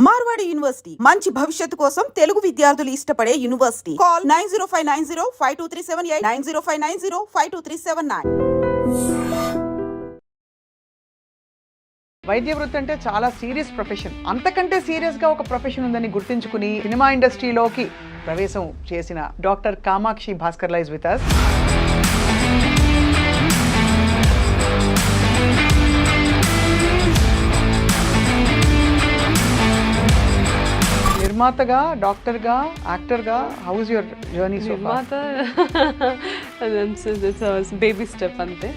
Marwadi university మంచి భవిష్యత్తు కోసం తెలుగు విద్యార్థులు ఇష్టపడే యూనివర్సిటీ. కాల్ 9059052378 9059052379. వైద్య వృత్తి అంటే చాలా సీరియస్ ప్రొఫెషన్. అంతకంటే సీరియస్ గా ఒక ప్రొఫెషన్ ఉందని గుర్తించుకుని సినిమా ఇండస్ట్రీలోకి ప్రవేశం చేసిన doctor Kamakshi Bhaskar లైజ్ with us. నిర్మాతగా, డాక్టర్ గా, యాక్టర్ గా, how is your journey so far? నిర్మాత బేబీ స్టెప్ అంతే.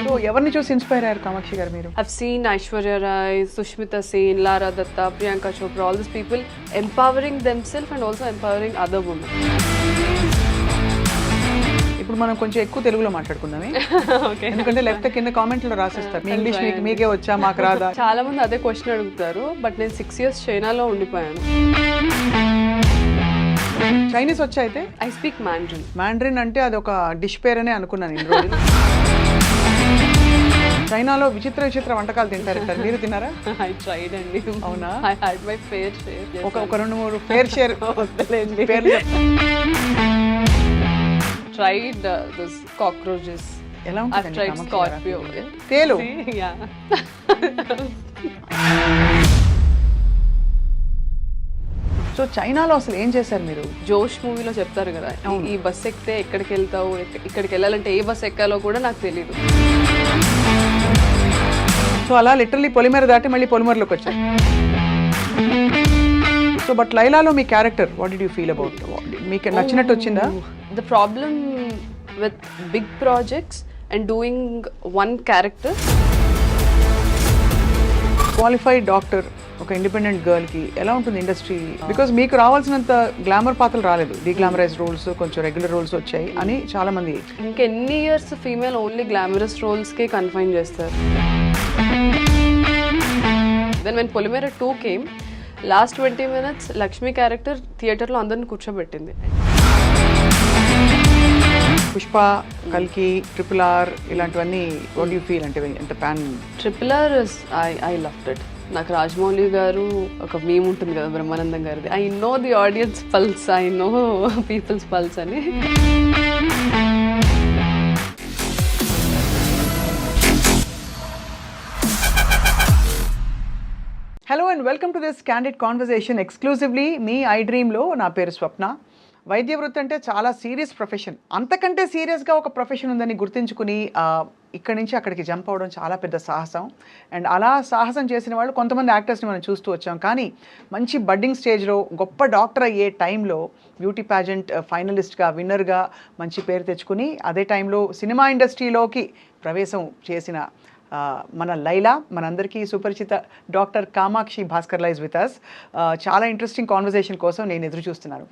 సో ఎవరిని చూసి ఇన్స్పైర్ అయ్యారు కామాక్షి గారు మీరు? I've seen Aishwarya Rai, Sushmita Sen, Lara Datta, Priyanka Chopra, all these people empowering themselves and also empowering other women. ఇప్పుడు మనం కొంచెం ఎక్కువ తెలుగులో మాట్లాడుకుందామే, ఎందుకంటే లేకపోతే కింద కామెంట్లో రాసేస్తారు మీ ఇంగ్లీష్ మీకే వచ్చా మాకు రాదా. చాలా మంది అదే క్వశ్చన్ అడుగుతారు, బట్ నేను 6 years చైనాలో ఉండిపోయాను. చైనీస్ వచ్చా అయితే? I speak Mandarin. మ్యాండ్రిన్ అంటే అది ఒక డిష్ పేరనే అనుకున్నాను ఇన్ని రోజులు. చైనాలో విచిత్ర విచిత్ర వంటకాలు తింటారంటారు, మీరు తిన్నారా? ఐ ట్రైడ్ అండి. అవునా? I had my fair share. ఒక 2-3 ఫేర్ షేర్ వద్దలేండి. పేర్లు చెప్తాను. Tried this cockroaches. ఎలా I've ఉంటుంది? tried scorpio. తేలు. Yeah. సో చైనాలో అసలు ఏం చేశారు మీరు? జోష్ మూవీలో చెప్తారు కదా, ఈ బస్ ఎక్కితే ఎక్కడికి వెళ్తావు, ఇక్కడికి వెళ్ళాలంటే ఏ బస్ ఎక్కాలో కూడా నాకు తెలియదు. సో అలా లిటరల్లీ పొలిమేర దాటి మళ్ళీ పొలిమేరలోకి వచ్చారు. సో బట్ లైలాలో మీ character what did you feel about? మీకు నచ్చినట్టు వచ్చిందా? The problem with big projects and doing one character. Qualified doctor ఒక ఇండిపెండెంట్ గర్ల్కి ఎలా ఉంటుంది ఇండస్ట్రీ? బికాజ్ మీకు రావాల్సినంత గ్లామర్ పాత్రలు రాలేదు, డీగ్లామరైజ్ రోల్స్, కొంచెం రెగ్యులర్ రోల్స్ వచ్చాయి అని చాలా మంది. ఇంకెన్ని ఇయర్స్ ఫీమేల్ ఓన్లీ గ్లామరస్ రోల్స్కే కన్ఫైన్ చేస్తారు. Then when Polimera 2 came, last 20 minutes Lakshmi character థియేటర్లో అందరిని కూర్చోబెట్టింది. పుష్ప, కల్కి, ట్రిపుల్ ఆర్ ఇలాంటివన్నీ వాట్ యూ ఫీల్? అంటే ఎంత pan triple R I loved it. నాకు రాజమౌళి గారు ఒక మీమ్ ఉంటుంది కదా బ్రహ్మానందం గారిది, I know the audience pulse, I know people's pulse అని. Hello and welcome to this candid conversation exclusively మీ ఐ డ్రీమ్లో. నా పేరు స్వప్న. వైద్య వృత్తి అంటే చాలా సీరియస్ ప్రొఫెషన్. అంతకంటే సీరియస్గా ఒక ప్రొఫెషన్ ఉందని గుర్తించుకుని ఇక్కడి నుంచి అక్కడికి జంప్ అవడం చాలా పెద్ద సాహసం. అండ్ అలా సాహసం చేసిన వాళ్ళు కొంతమంది యాక్టర్స్ని మనం చూస్తూ వచ్చాం. కానీ మంచి బడ్డింగ్ స్టేజ్లో గొప్ప డాక్టర్ అయ్యే టైంలో బ్యూటీ ప్యాజెంట్ ఫైనలిస్ట్గా, విన్నర్గా మంచి పేరు తెచ్చుకుని అదే టైంలో సినిమా ఇండస్ట్రీలోకి ప్రవేశం చేసిన మన లైలా, మనందరికీ సుపరిచిత doctor Kamakshi Bhaskar లైజ్ with us. చాలా ఇంట్రెస్టింగ్ కాన్వర్సేషన్ కోసం నేను ఎదురు చూస్తున్నాను.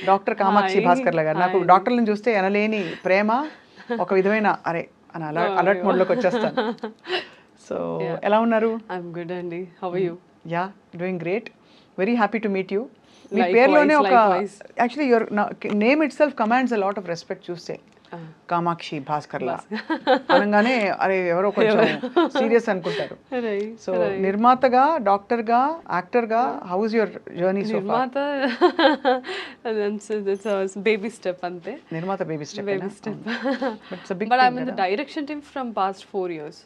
డాక్టర్ కామాక్షి భాస్కర్ గారు, నాకు డాక్టర్లను చూస్తే ఎనలేని ప్రేమ, ఒక విధమైన అరే అని అలర్ట్ మోడ్లోకి వచ్చేస్తాను. సో ఎలా ఉన్నారు? ఐఎమ్ గుడ్ అండి. How are you? Yeah, doing great. Very happy to meet you. మీ పేరులోనే ఒక actually your name itself commands a lot of respect. చూస్తే కామాక్షి భాస్కర్ లా అనగానే అరే ఎవరో కొంచెం సీరియస్ అనుకుంటారు. సో నిర్మాతగా, డాక్టర్ గా, యాక్టర్ గా, how is your journey so far? నిర్మాత బేబీ స్టెప్ అంతే. నిర్మాత baby step. But I'm in the direction team from past 4 years.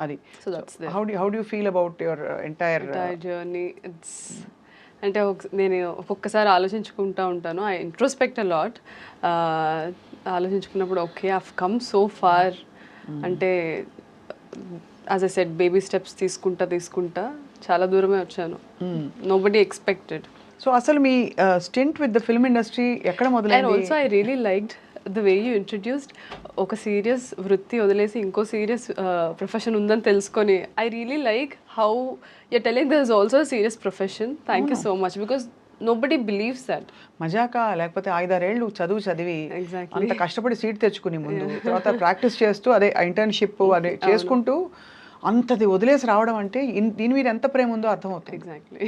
అది. So that's there. How do you feel about your entire journey? It's అంటే నేను ఒక్కొక్కసారి ఆలోచించుకుంటూ ఉంటాను. I introspect a lot. ఆలోచించుకున్నప్పుడు okay, I have come so far. అంటే as I said baby steps తీసుకుంటా చాలా దూరమే వచ్చాను. Nobody expected. సో అసలు మీ stint with the film industry ఎక్కడ మొదలైంది? And also I really liked the way you introduced. ఒక సీరియస్ వృత్తి వదిలేసి ఇంకో సీరియస్ ప్రొఫెషన్ ఉందని తెలుసుకొని I really like how you're telling there is also a serious profession. Thank you so much, because nobody believes that. మజాకా లేకపోతే 5-6 ఏళ్ళు చదివి అంత కష్టపడి సీట్ తెచ్చుకుని ముందు తర్వాత ప్రాక్టీస్ చేస్తూ అదే ఇంటర్న్షిప్ అదే చేసుకుంటూ అంతది వదిలేసి రావడం అంటే దీని మీద ఎంత ప్రేమ ఉందో అర్థమవుతుంది. ఎగ్జాక్ట్లీ.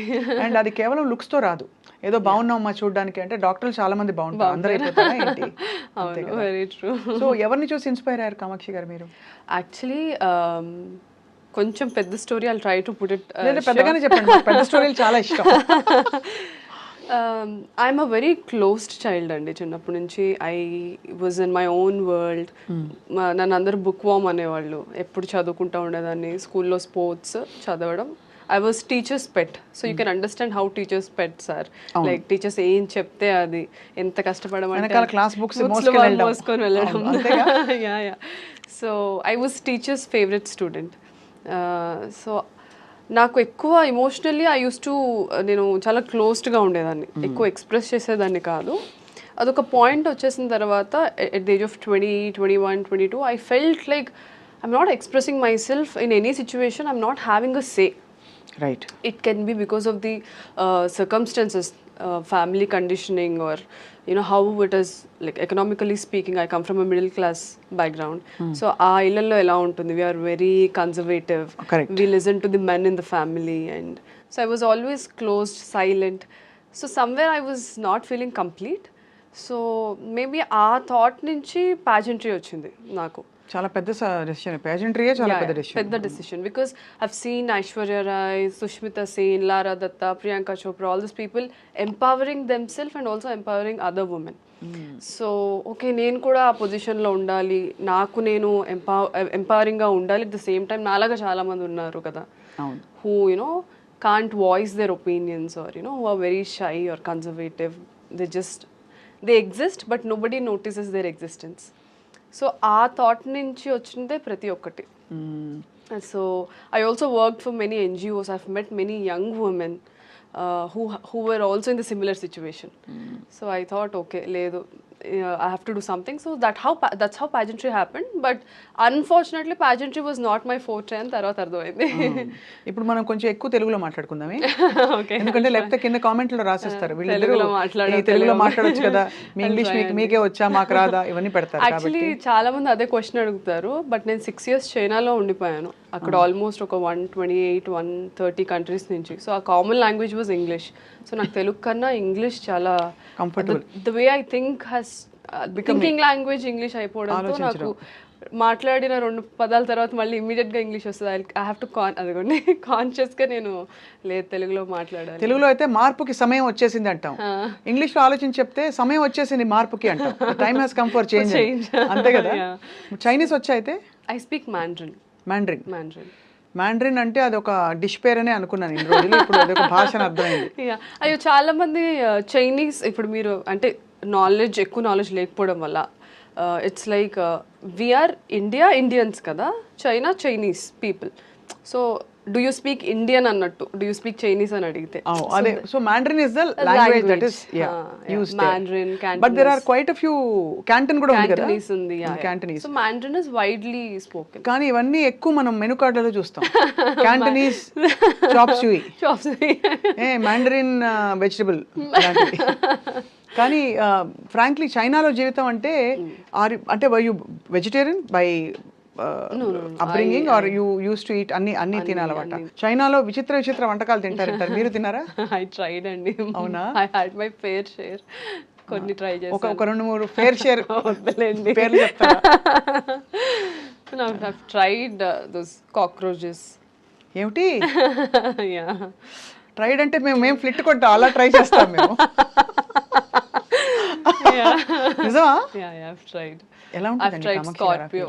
అండ్ అది కేవలం లుక్స్తో రాదు, ఏదో బాగున్నామమ్మా చూడడానికి అంటే డాక్టర్లు చాలా మంది బాగుంటారు, అందరూ అయిపోతారా ఏంటి? Very true. సో ఎవరిని చూసి ఇన్స్పైర్ అయ్యారు కామాక్షి గారు మీరు? యాక్చువల్లీ కొంచెం పెద్ద story I'll try to put it లేదా పెద్దగానే చెప్పండి, మాకు పెద్ద స్టోరీలు చాలా ఇష్టం. I'm a very closed child అండి. చిన్నప్పటి నుంచి I was in my own world. నన్ను అందరూ బుక్ వామ్ అనేవాళ్ళు. ఎప్పుడు చదువుకుంటూ ఉండేదాన్ని. స్కూల్లో స్పోర్ట్స్ చదవడం. I was teacher's pet. So you can understand how teacher's pets are. Like teachers ఏం చెప్తే అది ఎంత కష్టపడమంటే క్లాస్ బుక్స్ మోసుకొని వెళ్ళడం. So I was teacher's favourite student. So నాకు ఎక్కువ ఎమోషనల్లీ ఐ యూస్ టు నేను చాలా క్లోజ్డ్గా ఉండేదాన్ని. ఎక్కువ ఎక్స్ప్రెస్ చేసేదాన్ని కాదు. అదొక పాయింట్ వచ్చేసిన తర్వాత at the age of 20, 21, 22 I felt like I'm not expressing my self in any situation. I'm not having a say. Right. It can be because of the circumstances, family conditioning, or you know how it is, like economically speaking. I come from a middle class background, so aa illallo ela untundi, we are very conservative. Correct. We listen to the men in the family, and so I was always closed, silent. So somewhere I was not feeling complete. So maybe aa thought nunchi pageantry ochindi naku. చాలా పెద్ద decision. పేజెంట్రీయే చాలా పెద్ద decision. పెద్ద decision because I've seen Aishwarya Rai, Sushmita Sen, Lara Dutta, Priyanka Chopra, all this people empowering them self and also empowering other women. So okay, నేను కూడా ఆ పొజిషన్లో ఉండాలి, నాకు నేను ఎంపవరింగ్గా ఉండాలి. అట్ ద సేమ్ టైం నాలాగా చాలా మంది ఉన్నారు కదా, who you know can't voice their opinions, or you know who are very shy or conservative. They exist but nobody notices their existence. So ఆ థాట్ నుంచి వచ్చిందే ప్రతి ఒక్కటి. So I also work for many NGOs. I met many young women who were also in the similar situation. So I thought, okay, ledu, I have to do something. So that's how pageantry happened. But unfortunately pageantry was not my forte and తర్వాత అర్థమైంది. ఇప్పుడు మనం కొంచెం ఎక్కువ తెలుగులో మాట్లాడుకుందామే, ఎందుకంటే లేకపోతే కింద కామెంట్లో రాసేస్తారు వీళ్ళిద్దరూ తెలుగులో మాట్లాడొచ్చు కదా, మీ ఇంగ్లీష్ మీకే వచ్చా మాకు రాదా ఇవన్నీ పెడతారు. యాక్చువల్లీ చాలా మంది అదే క్వశ్చన్ అడుగుతారు. బట్ నేను 6 years చైనాలో ఉండిపోయాను. అక్కడ ఆల్మోస్ట్ ఒక 128, 130 కంట్రీస్ నుంచి. సో ఆ common language was English. So నాకు తెలుగు కన్నా ఇంగ్లీష్ చాలా comfortable. The way I think has thinking language English అయిపోవడంతో నాకు మాట్లాడిన 2 పదాల తర్వాత మళ్ళీ ఇమీడియట్గా ఇంగ్లీష్ వస్తుంది. ఐ హ్యావ్ టు అదిగోండి కాన్షియస్గా నేను లేదు తెలుగులో మాట్లాడాలి. తెలుగులో అయితే మార్పుకి సమయం వచ్చేసింది అంటాం, ఇంగ్లీష్లో ఆలోచించి చెప్తే సమయం వచ్చేసింది మార్పుకి అంటాం. Time has come for change, అంతే కదా. చైనీస్ వచ్చా అయితే? I speak మాండ్రిన్. మ్యాండ్రిన్ అంటే అది ఒక డిష్ పేరనే అనుకున్నాను ఇన్ని రోజులు, ఇప్పుడు అదొక భాష అని అర్థమైంది. అయ్యో చాలా మంది చైనీస్ ఇప్పుడు మీరు అంటే ఎక్కువ నాలెడ్జ్ లేకపోవడం వల్ల ఇట్స్ లైక్ వీఆర్ ఇండియన్స్ కదా, China Chinese people. So do you speak Indian అన్నట్టు, డూ యూ స్పీక్ చైనీస్ అని అడిగితే అదే. So Mandarin is the language that is used there. Mandarin, Cantonese. But there are quite a few Canton కూడా ఉంది కదా. Cantonese ఉంది, Cantonese. So Mandarin is widely spoken. కానీ ఇవన్నీ ఎక్కువ మనం మెనూ కార్డులలో చూస్తాం. Cantonese chop suey, Mandarin vegetable. కానీ ఫ్రాంక్లీ చైనాలో జీవితం అంటే అంటే were you vegetarian by upbringing or you use to eat అన్ని తినాలన్నమాట. చైనాలో విచిత్ర వంటకాలు తింటారంటారు, మీరు తిన్నారా? ఐ ట్రైడ్ అండి. అవునా? I had my fair share. కొన్ని ట్రై చేశాను. ఒక 2-3 ఫేర్ షేర్ వద్దులేండి పేర్లు చెప్తారా? No, I've tried those cockroaches. ఏమిటి Yeah. ట్రైడ్ అంటే మేము ఫ్లిట్ కొట్టాం, అలా ట్రై చేస్తాం మేము. నిజమా? Yeah, I've tried. ఎలా I've tried Scorpio.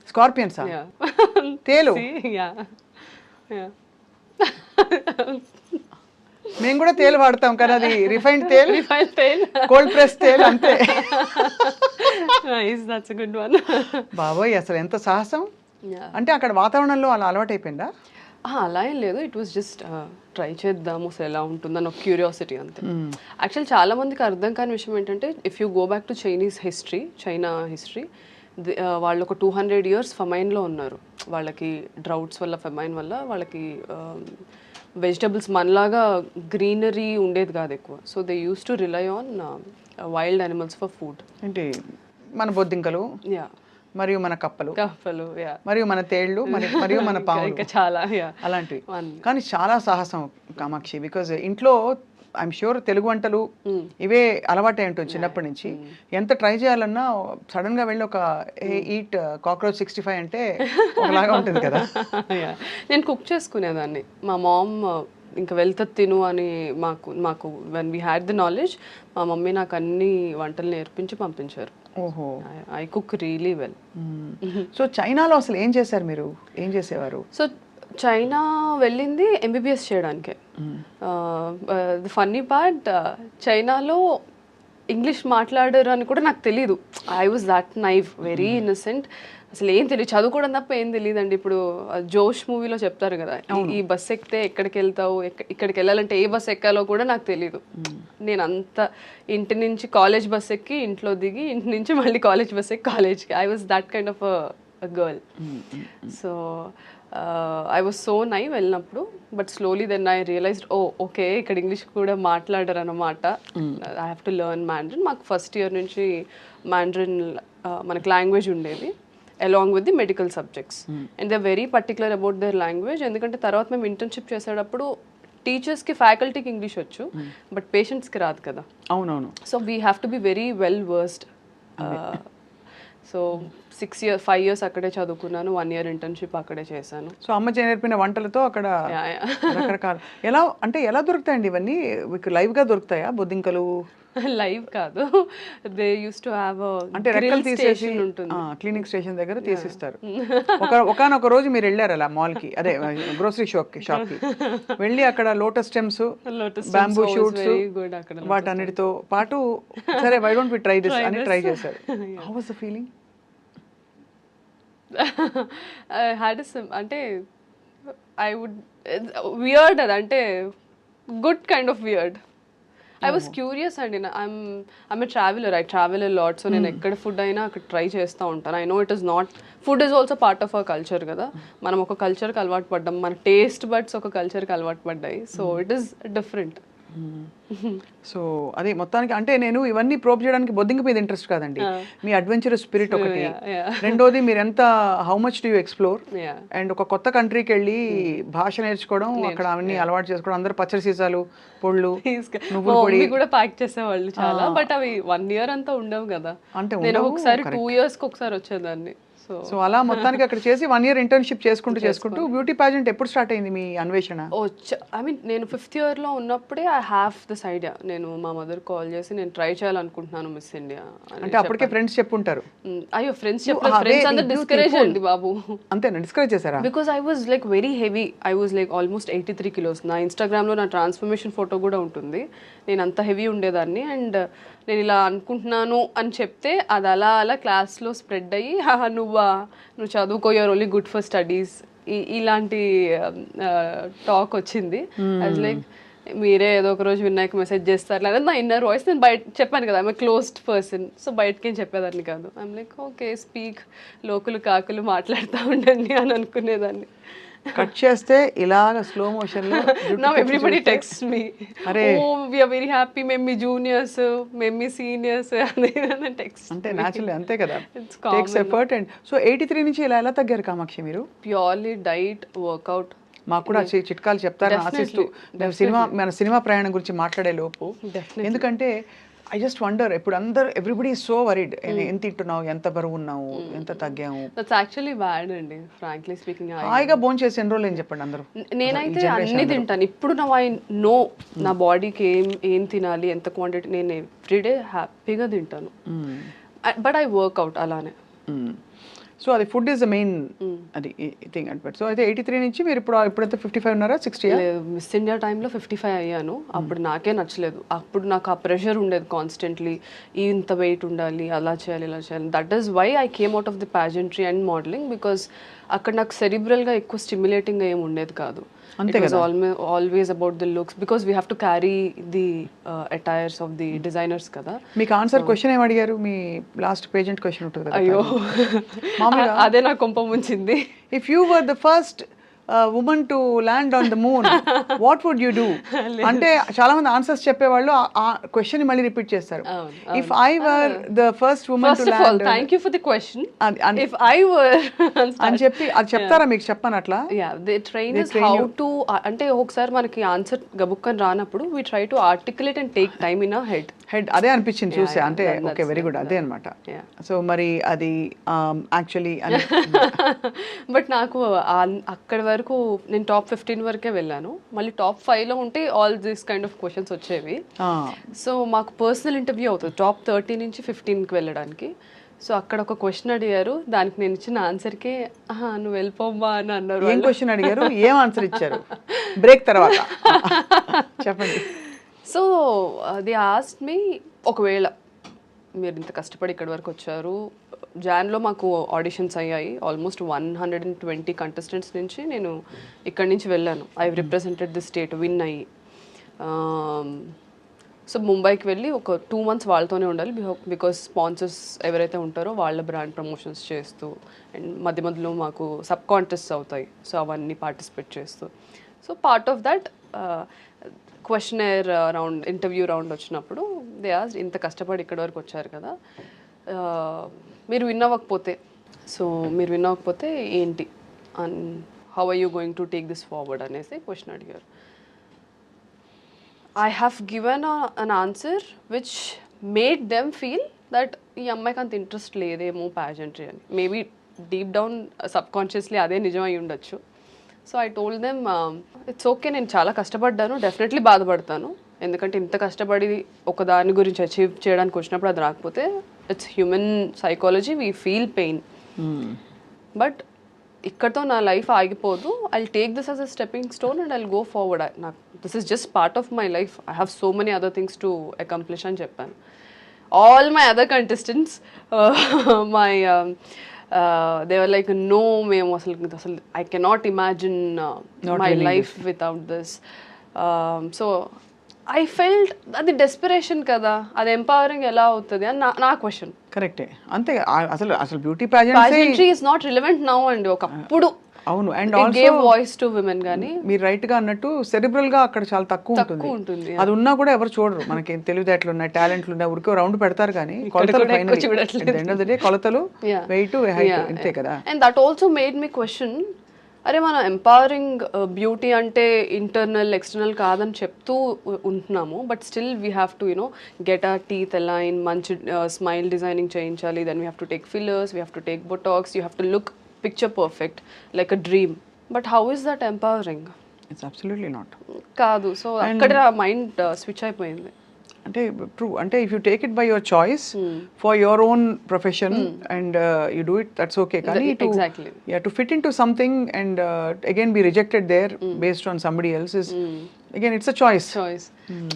Scorpions Yeah. తేలు. See? Yeah. మేము కూడా తేలు వాడతాం కానీ అది రిఫైన్డ్ తేల్, Refined tail. కోల్డ్ ప్రెస్ తేల్ అంతే. Nice, that's a good one. బాబోయ్ అసలు ఎంత సాహసం. Yeah. అంటే అక్కడ వాతావరణంలో అలా అలవాటైపోయిందా? అలా ఏం లేదు, ఇట్ వాస్ జస్ట్ ట్రై చేద్దాము అసలు ఎలా ఉంటుందని ఒక క్యూరియాసిటీ అంతే. యాక్చువల్ చాలా మందికి అర్థం కాని విషయం ఏంటంటే if you go back to China history, వాళ్ళు ఒక 200 years ఫమైన్లో ఉన్నారు. వాళ్ళకి డ్రౌట్స్ వల్ల, ఫమైన్ వల్ల వాళ్ళకి వెజిటబుల్స్ మనలాగా గ్రీనరీ ఉండేది కాదు ఎక్కువ. So they use to rely on wild animals for food. ఏంటి మన బొద్దింకలు, యా, మరియు మన కప్పలు, యా, మరియు మన తేళ్లు, మరియు మన పాములు, ఇంకా చాలా అలాంటివి. కానీ చాలా సాహసం కామాక్షి, బికాజ్ ఇంట్లో ఐఎమ్ షూర్ తెలుగు వంటలు ఇవే అలవాటే ఉంటుంది చిన్నప్పటి నుంచి. ఎంత ట్రై చేయాలన్నా సడన్ గా వెళ్ళి ఒక ఈట్ కాక్రోచ్ 65 అంటే ఒకలాగా ఉంటుంది కదా. నేను కుక్ చేసుకునేదాన్ని. మా మామ్ ఇంకా వెళ్తా తిను అని మాకు when we had the knowledge మా మమ్మీ నాకు అన్ని వంటలు నేర్పించి పంపించారు. ఓహో, I cook really well. So చైనాలో అసలు ఏం చేశారు మీరు, ఏం చేసేవారు? సో చైనా వెళ్ళింది ఎంబీబీఎస్ చేయడానికే. ది ఫన్నీ పార్ట్, చైనాలో ఇంగ్లీష్ మాట్లాడరు అని కూడా నాకు తెలీదు. I was that naive, very innocent. అసలు ఏం తెలియదు, చదువుకోవడం తప్ప ఏం తెలియదండి. ఇప్పుడు జోష్ మూవీలో చెప్తారు కదా, ఈ బస్ ఎక్కితే ఎక్కడికి వెళ్తావు, ఇక్కడికి వెళ్ళాలంటే ఏ బస్ ఎక్కాలో కూడా నాకు తెలీదు. నేను అంత ఇంటి నుంచి కాలేజ్ బస్ ఎక్కి ఇంట్లో దిగి, ఇంటి నుంచి మళ్ళీ కాలేజ్ బస్ ఎక్కి కాలేజ్కి. I was that kind of a girl. So I was so naive వెళ్ళినప్పుడు. But slowly then I realised, okay ఇక్కడ ఇంగ్లీష్ కూడా మాట్లాడరు అన్నమాట. I have to learn Mandarin. మాకు ఫస్ట్ ఇయర్ నుంచి మ్యాండ్రిన్ మనకు లాంగ్వేజ్ ఉండేది along with the medical subjects. And they're very particular about their language. ఎందుకంటే తర్వాత మేము ఇంటర్న్షిప్ చేసేటప్పుడు టీచర్స్కి ఫ్యాకల్టీకి ఇంగ్లీష్ వచ్చు, బట్ పేషెంట్స్కి రాదు కదా. అవునవును. So we have to be very well versed. So 5 years అక్కడే చదువుకున్నాను, 1 year ఇంటర్న్షిప్ అక్కడే చేశాను. సో అమ్మ నేర్పిన వంటలతో అక్కడ రకరకాల ఎలా దొరుకుతాయండి ఇవన్నీ మీకు? లైవ్ గా దొరుకుతాయా బొద్దింకలు? లైవ్ కాదు, దే యూస్ టు హ్యావ్ అంటే రెక్కలు తీసేసి క్లినిక్ స్టేషన్ దగ్గర తీసిస్తారు. ఒకనొక రోజు మీరు వెళ్ళారు అలా మాల్ కి, అదే గ్రోసరీ షాప్ కి వెళ్ళి అక్కడ లోటస్ స్టెమ్స్, బ్యాంబూ షూట్స్ వాటన్నిటితో పాటు సరే why don't we try this అని ట్రై చేశారు. How was the feeling? అంటే ఐ వుడ్ వియర్డ్, అదంటే good kind of weird. I was curious అండి. I'm a traveller, I travel a lot. So నేను ఎక్కడ ఫుడ్ అయినా అక్కడ ట్రై చేస్తూ ఉంటాను. I know it is not, food is also part of our culture కదా. మనం ఒక కల్చర్కి అలవాటు పడ్డాం, మన టేస్ట్ బడ్స్ ఒక కల్చర్కి అలవాటు పడ్డాయి. So it is different. So అదే మొత్తానికి అంటే నేను ఇవన్నీ ప్రోబ్ చేయడానికి బొద్దింక మీద ఇంట్రెస్ట్ కాదండి, మీ అడ్వెంచరస్ స్పిరిట్ ఒకటి. రెండోది మీరు ఎంత how much do you explore, and ఒక కొత్త కంట్రీకి వెళ్ళి భాష నేర్చుకోవడం, అక్కడ అవన్నీ అలవాటు చేసుకోవడం. అందరూ పచ్చడి సీసాలు, పొళ్ళు, నువ్వుల పొడి కూడా ప్యాక్ చేసేవాళ్ళు చాలా. బట్ అవి 1 year అంతా ఉండవు కదా. అంటే నేను ఒకసారి 2 years ఒకసారి వచ్చేదాన్ని. సో అలా మొత్తానికి అక్కడ చేసి 1 year ఇంటర్న్షిప్ చేసుకుంటూ బ్యూటీ పాజెంట్ ఎప్పుడు స్టార్ట్ అయింది మీ అన్వేషణ? ఐ మీన్ నేను 5th year లో ఉన్నప్పుడే ఐ హ్యావ్ దిస్ ఐడియా. నేను మా మదర్ కాల్ చేసి నేను ట్రై చేయాలనుకుంటున్నాను మిస్ ఇండియా అంటే అప్పటికే ఫ్రెండ్స్ చెప్పుంటారు. అయ్యో ఫ్రెండ్స్ చెప్పలేదు, ఫ్రెండ్స్ అందరూ డిస్కరేజ్ అండి బాబు. అంతేనా, డిస్కరేజ్ చేశారా? Because I was like very heavy. I was like almost 83 kilos. నా ఇన్స్టాగ్రామ్లో నా ట్రాన్స్ఫర్మేషన్ ఫోటో కూడా ఉంటుంది. నేను అంత హెవీ ఉండేదాన్ని. అండ్ నేను ఇలా అనుకుంటున్నాను అని చెప్తే అది అలా క్లాస్లో స్ప్రెడ్ అయ్యి, నువ్వు చదువుకో, you're only good for studies, ఇలాంటి టాక్ వచ్చింది. అది లైక్ మీరే ఏదో ఒక రోజు వినాయక్ మెసేజ్ చేస్తారు లేదా నా ఇన్నర్ వాయిస్. నేను బయట చెప్పాను కదా, ఐఎమ్ క్లోజ్డ్ పర్సన్. సో బయటకేం చెప్పేదాన్ని కాదు. ఐఎమ్ లైక్ ఓకే స్పీక్, లోకులు కాకులు మాట్లాడుతూ ఉండండి అని అనుకునేదాన్ని. కట్ చేస్తే ఇలాగ స్లో మోషన్ లో now everybody text me, oh we are very happy, మేము మీ జూనియర్స్, మేము మీ సీనియర్స్ అని టెక్స్ట్. అంటే నేచురల్లీ అంతే కదా, టేక్స్ ఎఫర్ట్. అండ్ సో 83 నుంచి ఎలా తగ్గారు కామాక్షి మీరు? Purely diet, workout. మాకు కూడా చిట్కాలు చెప్తారని ఆశిస్తూ మన సినిమా ప్రయాణం గురించి మాట్లాడే లోపు, ఎందుకంటే ఐ జస్ట్ వండర్, ఇప్పుడు అందరు ఎవ్రీబడి సో వరీడ్, ఎంత తింటున్నావు, ఎంత బరువు ఉన్నావు, ఎంత తగ్గాము. దట్స్ యాక్చువల్లీ బ్యాడ్ అండి, ఫ్రాంక్లీ స్పీకింగ్. హాయిగా భోజనం చేసి ఎన్ని రోజులు ఏం చెప్పండి అందరూ. నేనైతే అన్ని తింటాను ఇప్పుడు. ఐ నో నా బాడీకి ఏం తినాలి, ఎంత క్వాంటిటీ. నేను ఎవ్రీడే హ్యాపీగా తింటాను, బట్ ఐ వర్క్అవుట్ అలానే. సో అది ఫుడ్ ఈస్ ద మెయిన్ అది థింగ్ అండ్. సో అయితే 83 నుంచి మీరు ఇప్పుడైతే 55 ఉన్నారా, 60? మిస్ ఇండియా టైంలో 55 అయ్యాను. అప్పుడు నాకే నచ్చలేదు. అప్పుడు నాకు ఆ ప్రెషర్ ఉండేది కాన్స్టెంట్లీ, ఇంత వెయిట్ ఉండాలి, అలా చేయాలి, ఇలా చేయాలి. That is why I came out of the pageantry and modelling, because అక్కడ నాకు సెరిబ్రల్గా ఎక్కువ స్టిమ్యులేటింగ్గా ఏమి ఉండేది కాదు. It was always about the looks, because we have to carry the attires of the designers kada. మీకు ఆన్సర్ క్వశ్చన్ ఏం అడిగారు? మీ last pageant question ఉంటుంది కదా. అయ్యో అదే నా కొంప ముంచింది. If you were the first women to land on the moon what would you do అంటే చాలా మంది ఆన్సర్స్ చెప్పేవాళ్ళు ఆ క్వశ్చన్ మళ్ళీ రిపీట్ చేస్తారు. If I were the first women to land, thank you for the question. If I were అని చెప్పి అది చెప్తారా మీకు? చెప్పను అట్లా. They train us how to అంటే ఒకసారి మనకి ఆన్సర్ గబుక్కని రానప్పుడు we try to articulate and take time in our head. అదే అనిపించింది చూసే. అంటే ఓకే, వెరీ గుడ్, అదే అనమాట. సో మరి అది యాక్చువల్లీ బట్ నాకు అక్కడి వరకు నేను టాప్ 15 వరకే వెళ్ళాను. మళ్ళీ టాప్ 5లో ఉంటే all this kind of questions వచ్చేవి. సో మాకు పర్సనల్ ఇంటర్వ్యూ అవుతుంది టాప్ 30 నుంచి 15కి వెళ్ళడానికి. సో అక్కడ ఒక క్వశ్చన్ అడిగారు, దానికి నేను ఇచ్చిన ఆన్సర్కే నువ్వు వెళ్ళిపోమ్మా అని అన్నారు. ఏం క్వశ్చన్ అడిగారు, ఏం ఆన్సర్ ఇచ్చారు? బ్రేక్ తర్వాత చెప్పండి. సో దే ఆస్క్డ్ మీ, ఒకవేళ మీరు ఇంత కష్టపడి ఇక్కడి వరకు వచ్చారు, జాన్లో మాకు ఆడిషన్స్ అయ్యాయి, ఆల్మోస్ట్ 120 కంటెస్టెంట్స్ నుంచి నేను ఇక్కడి నుంచి వెళ్ళాను. I represented the state, win అయ్యి. సో ముంబైకి వెళ్ళి ఒక 2 months వాళ్ళతోనే ఉండాలి, బికాస్ స్పాన్సర్స్ ఎవరైతే ఉంటారో వాళ్ళ బ్రాండ్ ప్రమోషన్స్ చేస్తూ, అండ్ మధ్య మధ్యలో మాకు సబ్ కాంటెస్ట్స్ అవుతాయి, సో అవన్నీ పార్టిసిపేట్ చేస్తూ. So part of that questionnaire round, interview round వచ్చినప్పుడు దే ఆస్క్డ్, ఇంత కష్టపడి ఇక్కడి వరకు వచ్చారు కదా, మీరు విన్ అవ్వకపోతే, సో మీరు విన్ అవ్వకపోతే ఏంటి, and how are you going to take this forward అనేసి క్వశ్చన్ అడిగారు. I have given an answer which made them feel that ఈ అమ్మాయికి అంత ఇంట్రెస్ట్ లేదేమో ప్యాజెంట్రీ అని. మేబీ డీప్ డౌన్ సబ్కాన్షియస్లీ అదే నిజమై ఉండొచ్చు. So I told them it's okay, నేను చాలా కష్టపడ్డాను, డెఫినెట్లీ బాధపడతాను, ఎందుకంటే ఇంత కష్టపడి ఒక దాని గురించి అచీవ్ చేయడానికి వచ్చినప్పుడు అది రాకపోతే it's human psychology, we feel pain. But ఇక్కడతో నా లైఫ్ ఆగిపోదు, I take this as a stepping stone and I go forward. నాకు this is just part of my life, I have so many other things to accomplish అని చెప్పాను. All my other contestants my they were like, no మేము అసలు I cannot imagine my life without this. So I felt అది desperation కదా, అది empowering ఎలా అవుతుంది అని నా క్వశ్చన్. కరెక్టే, అంతే. అసలు beauty pageantry is not relevant now అండి, ఒకప్పుడు అవును. And gave voice to women, కానీ మీరు రైట్ గా అన్నట్టు సెరిబ్రల్ గా అక్కడ చాలా తక్కువ ఉంటుంది. అది ఉన్నా కూడా ఎవరు చూడరు. మనకి తెలివితేటలు ఉన్నాయి, టాలెంట్లు ఉన్నాయి, ఊరికే రౌండ్ పెడతారు, కానీ కొలతలు కొలతలు వెయిట్ హైట్ అంతే కదా. And that also made me question, అరే మనం ఎంపవరింగ్ బ్యూటీ అంటే ఇంటర్నల్ ఎక్స్టర్నల్ కాదని చెప్తూ ఉంటున్నాము, but still we have to you know get our teeth align, మంచి స్మైల్ డిజైనింగ్ చేయించాలి, then we have to take fillers, we have to take botox, you have to look picture perfect like a dream. But how is that empowering? It's absolutely not. కాదు. So అక్కడ mind switch అయిపోయింది. అంటే true, అంటే if you take it by your choice for your own profession and you do it, that's okay. కానీ to fit in to something and again be rejected there based on somebody else is again it's a choice.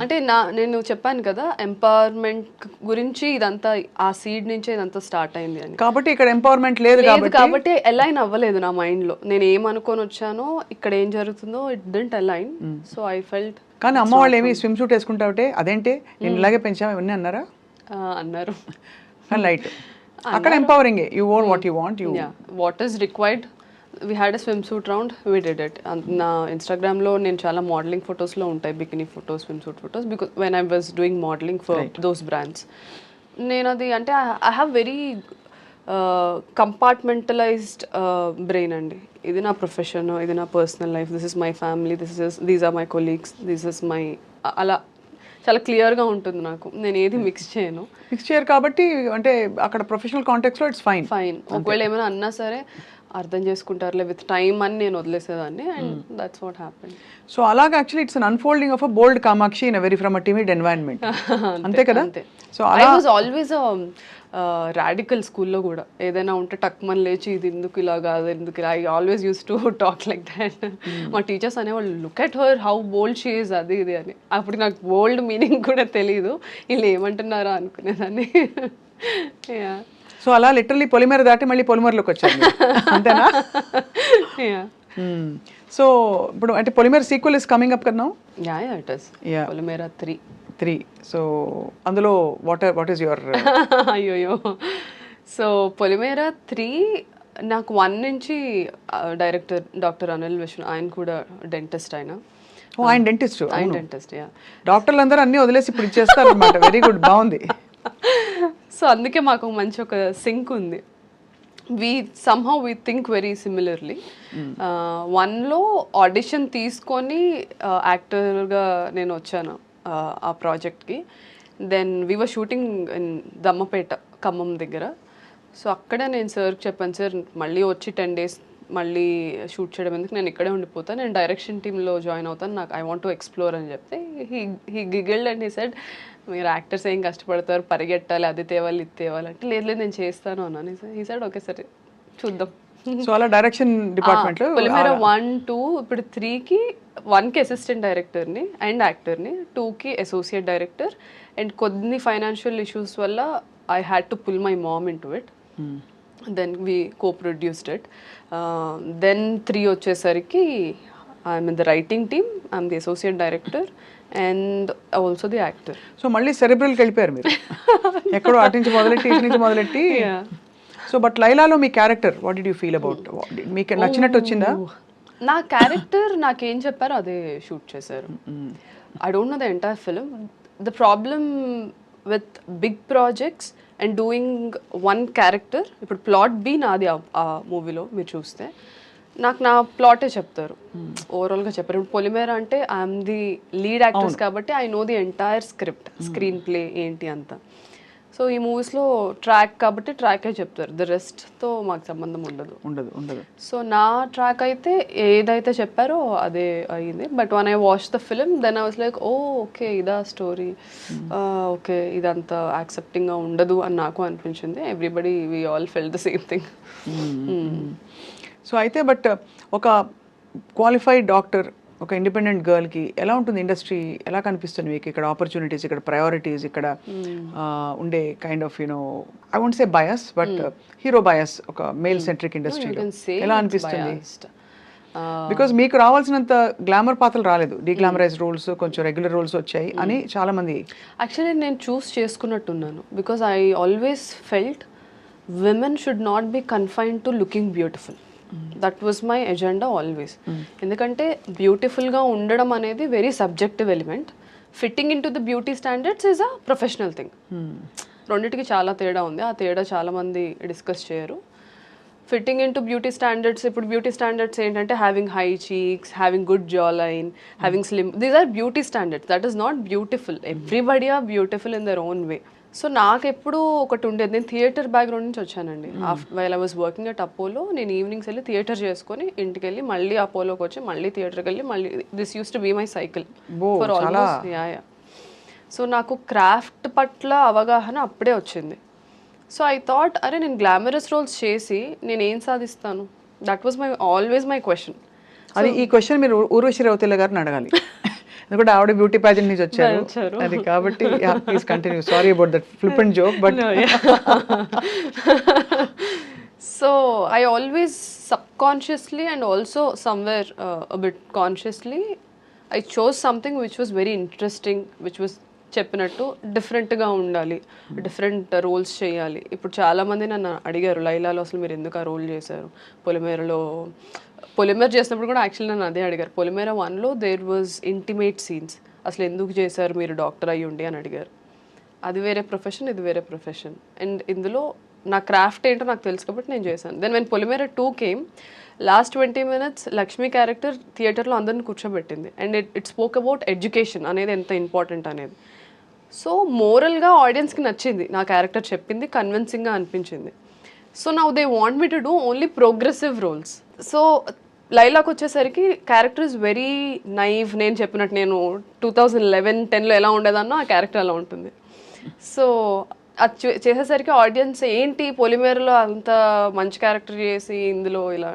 అంటే నేను చెప్పాను కదా, empowerment గురించి ఇదంతా ఆ seed నుంచే ఇదంతా స్టార్ట్ అయింది అని. కాబట్టి ఇక్కడ ఎంపవర్మెంట్ లేదు కాబట్టి అలైన్ అవ్వలేదు నా మైండ్ లో. నేను ఏమనుకొని వచ్చానో ఇక్కడ ఏం జరుగుతుందో it didn't align. So I felt. కానీ అమ్మ వాళ్ళు ఏమి స్విమ్ సూట్ వేసుకుంటావుటే అదేంటి నేను ఇలాగే పెంచాము ఇవన్నీ అన్నారా? అన్నారు. లైట్ అక్కడ empowering, you own what you want, you what is required. We had a swim suit round, we did it. నా ఇన్స్టాగ్రామ్లో నేను చాలా మోడలింగ్ ఫొటోస్లో ఉంటాయి, bikini photos, swim suit photos, because when I was doing modelling for those brands. నేను అది అంటే I have very compartmentalised brain అండి. ఇది నా ప్రొఫెషన్, ఇది నా personal life, this is my family, these are my colleagues, this is my, అలా చాలా క్లియర్గా ఉంటుంది నాకు. నేను ఏది మిక్స్ చేయరు కాబట్టి అంటే అక్కడ ప్రొఫెషనల్ కాంటెక్స్లో ఇట్స్ ఫైన్. ఒకవేళ ఏమైనా అన్నా సరే అర్థం చేసుకుంటారులే విత్ టైమ్ అని నేను వదిలేసేదాన్ని, and that's what happened. So అలాగా actually it's un unfolding of a bold Kamakshi in a very from a timid environment. అంతే కదా. So I was always radical స్కూల్లో కూడా. ఏదైనా ఉంటే టక్మన్ లేచి ఇది ఎందుకు ఇలా కాదు, ఎందుకు ఇలా, I always use to talk like that. మా టీచర్స్ అనేవాళ్ళు, look at her how bold she is, అది ఇది అని. అప్పుడు నాకు బోల్డ్ మీనింగ్ కూడా తెలీదు, వీళ్ళు ఏమంటున్నారా అనుకునేదాన్ని. సో అలా లిటరలీ పొలిమేర దాటి మళ్ళీ పొలిమేరలోకి వచ్చాను, అంతేనా? సో ఇప్పుడు అంటే పొలిమేర సీక్వెల్ ఇస్ కమింగ్ అప్ కదా. It is Polimera 3. సో అందులో వాట్ ఈస్ యువర్ అయ్యోయో. సో పొలిమేర 3 నాకు 1 నుంచి డైరెక్టర్ డాక్టర్ అనిల్ విష్ణు, ఆయన కూడా డెంటిస్ట్ ఆయన. ఆయన డెంటిస్ట్. ఆయన డెంటిస్ట్, యా. డాక్టర్లు అందరూ అన్నీ వదిలేసి ఇప్పుడు ఇచ్చేస్తారు అనమాట. వెరీ గుడ్, బాగుంది. సో అందుకే మాకు మంచి ఒక సింక్ ఉంది. somehow we think very similarly. 1లో ఆడిషన్ తీసుకొని యాక్టర్గా నేను వచ్చాను ఆ ప్రాజెక్ట్కి. Then we were shooting in Dammapeta, Khammam దగ్గర. సో అక్కడ నేను సార్కి చెప్పాను, సార్ మళ్ళీ వచ్చి 10 days మళ్ళీ షూట్ చేయడం ఎందుకు, నేను ఇక్కడే ఉండిపోతాను, నేను డైరెక్షన్ టీంలో జాయిన్ అవుతాను, నాకు ఐ వాంట్ టు ఎక్స్ప్లోర్ అని చెప్తే హీ గిగిల్డ్ అండ్ హీ సెడ్, మీరు యాక్టర్స్ ఏం కష్టపడతారు, పరిగెట్టాలి, అది తేవాలి ఇది తేవాలి అంటే, లేదు లేదు నేను చేస్తాను అన్నాను. హీ సెడ్ ఓకే సరే చూద్దాం. సో అలా డైరెక్షన్ డిపార్ట్మెంట్ పొలిమేర 1, 2, ఇప్పుడు 3కి 1కి అసిస్టెంట్ డైరెక్టర్ని అండ్ యాక్టర్ని, 2కి అసోసియేట్ డైరెక్టర్. అండ్ కొన్ని ఫైనాన్షియల్ ఇష్యూస్ వల్ల I had to pull my mom in to it. Then we co-produced it. Then 3 వచ్చేసరికి I'm in the writing team, I'm the associate director and also the actor. So మళ్ళీ సెరెబ్రల్కి వెళ్ళిపోయారు మీరు. ఎక్కడో అటు నుంచి మొదలెట్టి ఇటు నుంచి మొదలెట్టి. సో బట్ లైలాలో మీ character what did you feel about? మీకు నచ్చినట్టు వచ్చిందా? నా క్యారెక్టర్ నాకేం చెప్పారో అదే షూట్ చేశారు. I don't know the entire film. The problem with big projects and doing one character, ఇప్పుడు ప్లాట్ బి నాది ఆ మూవీలో మీరు చూస్తే, నాకు నా ప్లాటే చెప్తారు, ఓవరాల్గా చెప్పారు. ఇప్పుడు పొలిమేర అంటే ఐఎమ్ ది లీడ్ యాక్టర్స్ కాబట్టి I know the entire script, screen play ఏంటి అంతా. సో ఈ మూవీస్లో ట్రాక్ కాబట్టి ట్రాకే చెప్తారు, ద రెస్ట్తో మాకు సంబంధం ఉండదు. సో నా ట్రాక్ అయితే ఏదైతే చెప్పారో అదే అయ్యింది. But when I watch the film then I was like, oh okay ఇదా స్టోరీ, ఓకే ఇదంతా యాక్సెప్టింగ్గా ఉండదు అని నాకు అనిపించింది. Everybody we all fell the same thing. So అయితే బట్ ఒక క్వాలిఫైడ్ డాక్టర్, ఒక ఇండిపెండెంట్ గర్ల్కి ఎలా ఉంటుంది ఇండస్ట్రీ, ఎలా కనిపిస్తుంది మీకు? ఇక్కడ ఆపర్చునిటీస్, ఇక్కడ ప్రయారిటీస్, ఇక్కడ ఉండే kind of you know I won't say bias but hero bias ఒక మేల్ సెంట్రిక్ ఇండస్ట్రీలో ఎలా అనిపిస్తుంది? బికాజ్ మీకు రావాల్సినంత గ్లామర్ పాత్రలు రాలేదు, డీగ్లామరైజ్ రోల్స్, కొంచెం రెగ్యులర్ రోల్స్ వచ్చాయి అని చాలా మంది. యాక్చువల్లీ నేను చూస్ చేసుకున్నట్టున్నాను, because I always felt women should not be confined to looking beautiful. That was my agenda always. ఎందుకంటే బ్యూటిఫుల్గా ఉండడం అనేది very subjective element. Fitting in to the beauty standards is a professional thing. రెండింటికి చాలా తేడా ఉంది. ఆ తేడా చాలామంది డిస్కస్ చేయరు. Fitting in to beauty standards, ఇప్పుడు బ్యూటీ స్టాండర్డ్స్ ఏంటంటే having high cheeks, having good jaw line, having slim, these are beauty standards. That is not beautiful. Everybody are beautiful in their own way. So నాకు ఎప్పుడు ఒకటి ఉండేది, నేను theatre background నుంచి వచ్చానండి. While I was working at Apollo, నేను evenings వెళ్ళి theatre చేసుకొని ఇంటికి వెళ్ళి మళ్ళీ అపోలోకి వచ్చి మళ్ళీ థియేటర్కి వెళ్ళి మళ్ళీ, this use to be my cycle for almost. Yeah. So నాకు క్రాఫ్ట్ పట్ల అవగాహన అప్పుడే వచ్చింది. సో ఐ థాట్, అరే నేను గ్లామరస్ రోల్స్ చేసి నేను ఏం సాధిస్తాను? That was my always my question. అది ఈ క్వశ్చన్ మీరు ఊర్వశి రౌతేల గారిని అడగాలి, ఎందుకంటే ఆవిడ బ్యూటీ ప్యాజెంట్ నుంచి వచ్చారు అది కాబట్టి. Please continue. Sorry about that flip and joke but. So I always subconsciously and also somewhere a bit consciously I chose something which was very interesting, which was చెప్పినట్టు డిఫరెంట్గా ఉండాలి, డిఫరెంట్ రోల్స్ చేయాలి. ఇప్పుడు చాలామంది నన్ను అడిగారు, లైలాలో అసలు మీరు ఎందుకు ఆ రోల్ చేశారు, పొలిమేర చేసినప్పుడు కూడా యాక్చువల్లీ నన్ను అదే అడిగారు. పొలిమేర 1లో దేర్ వాజ్ ఇంటిమేట్ సీన్స్, అసలు ఎందుకు చేశారు మీరు డాక్టర్ అయ్యి ఉండి అని అడిగారు. అది వేరే ప్రొఫెషన్, ఇది వేరే ప్రొఫెషన్. అండ్ ఇందులో నా క్రాఫ్ట్ ఏంటో నాకు తెలుసు కాబట్టి నేను చేశాను. Then when Polimera 2 came, last 20 minutes Lakshmi character థియేటర్లో అందరిని కూర్చోబెట్టింది. And it spoke about education అనేది ఎంత ఇంపార్టెంట్ అనేది. సో మోరల్గా ఆడియన్స్కి నచ్చింది నా క్యారెక్టర్, చెప్పింది కన్విన్సింగ్గా అనిపించింది. So now they want me to do only progressive roles. So లైలాకి వచ్చేసరికి క్యారెక్టర్ ఇస్ వెరీ నైవ్. నేను చెప్పినట్టు నేను 2011-10లో ఎలా ఉండేదన్నో ఆ క్యారెక్టర్ అలా ఉంటుంది. సో అది చేసేసరికి ఆడియన్స్ ఏంటి పొలిమేరలో అంత మంచి క్యారెక్టర్ చేసి ఇందులో ఇలా,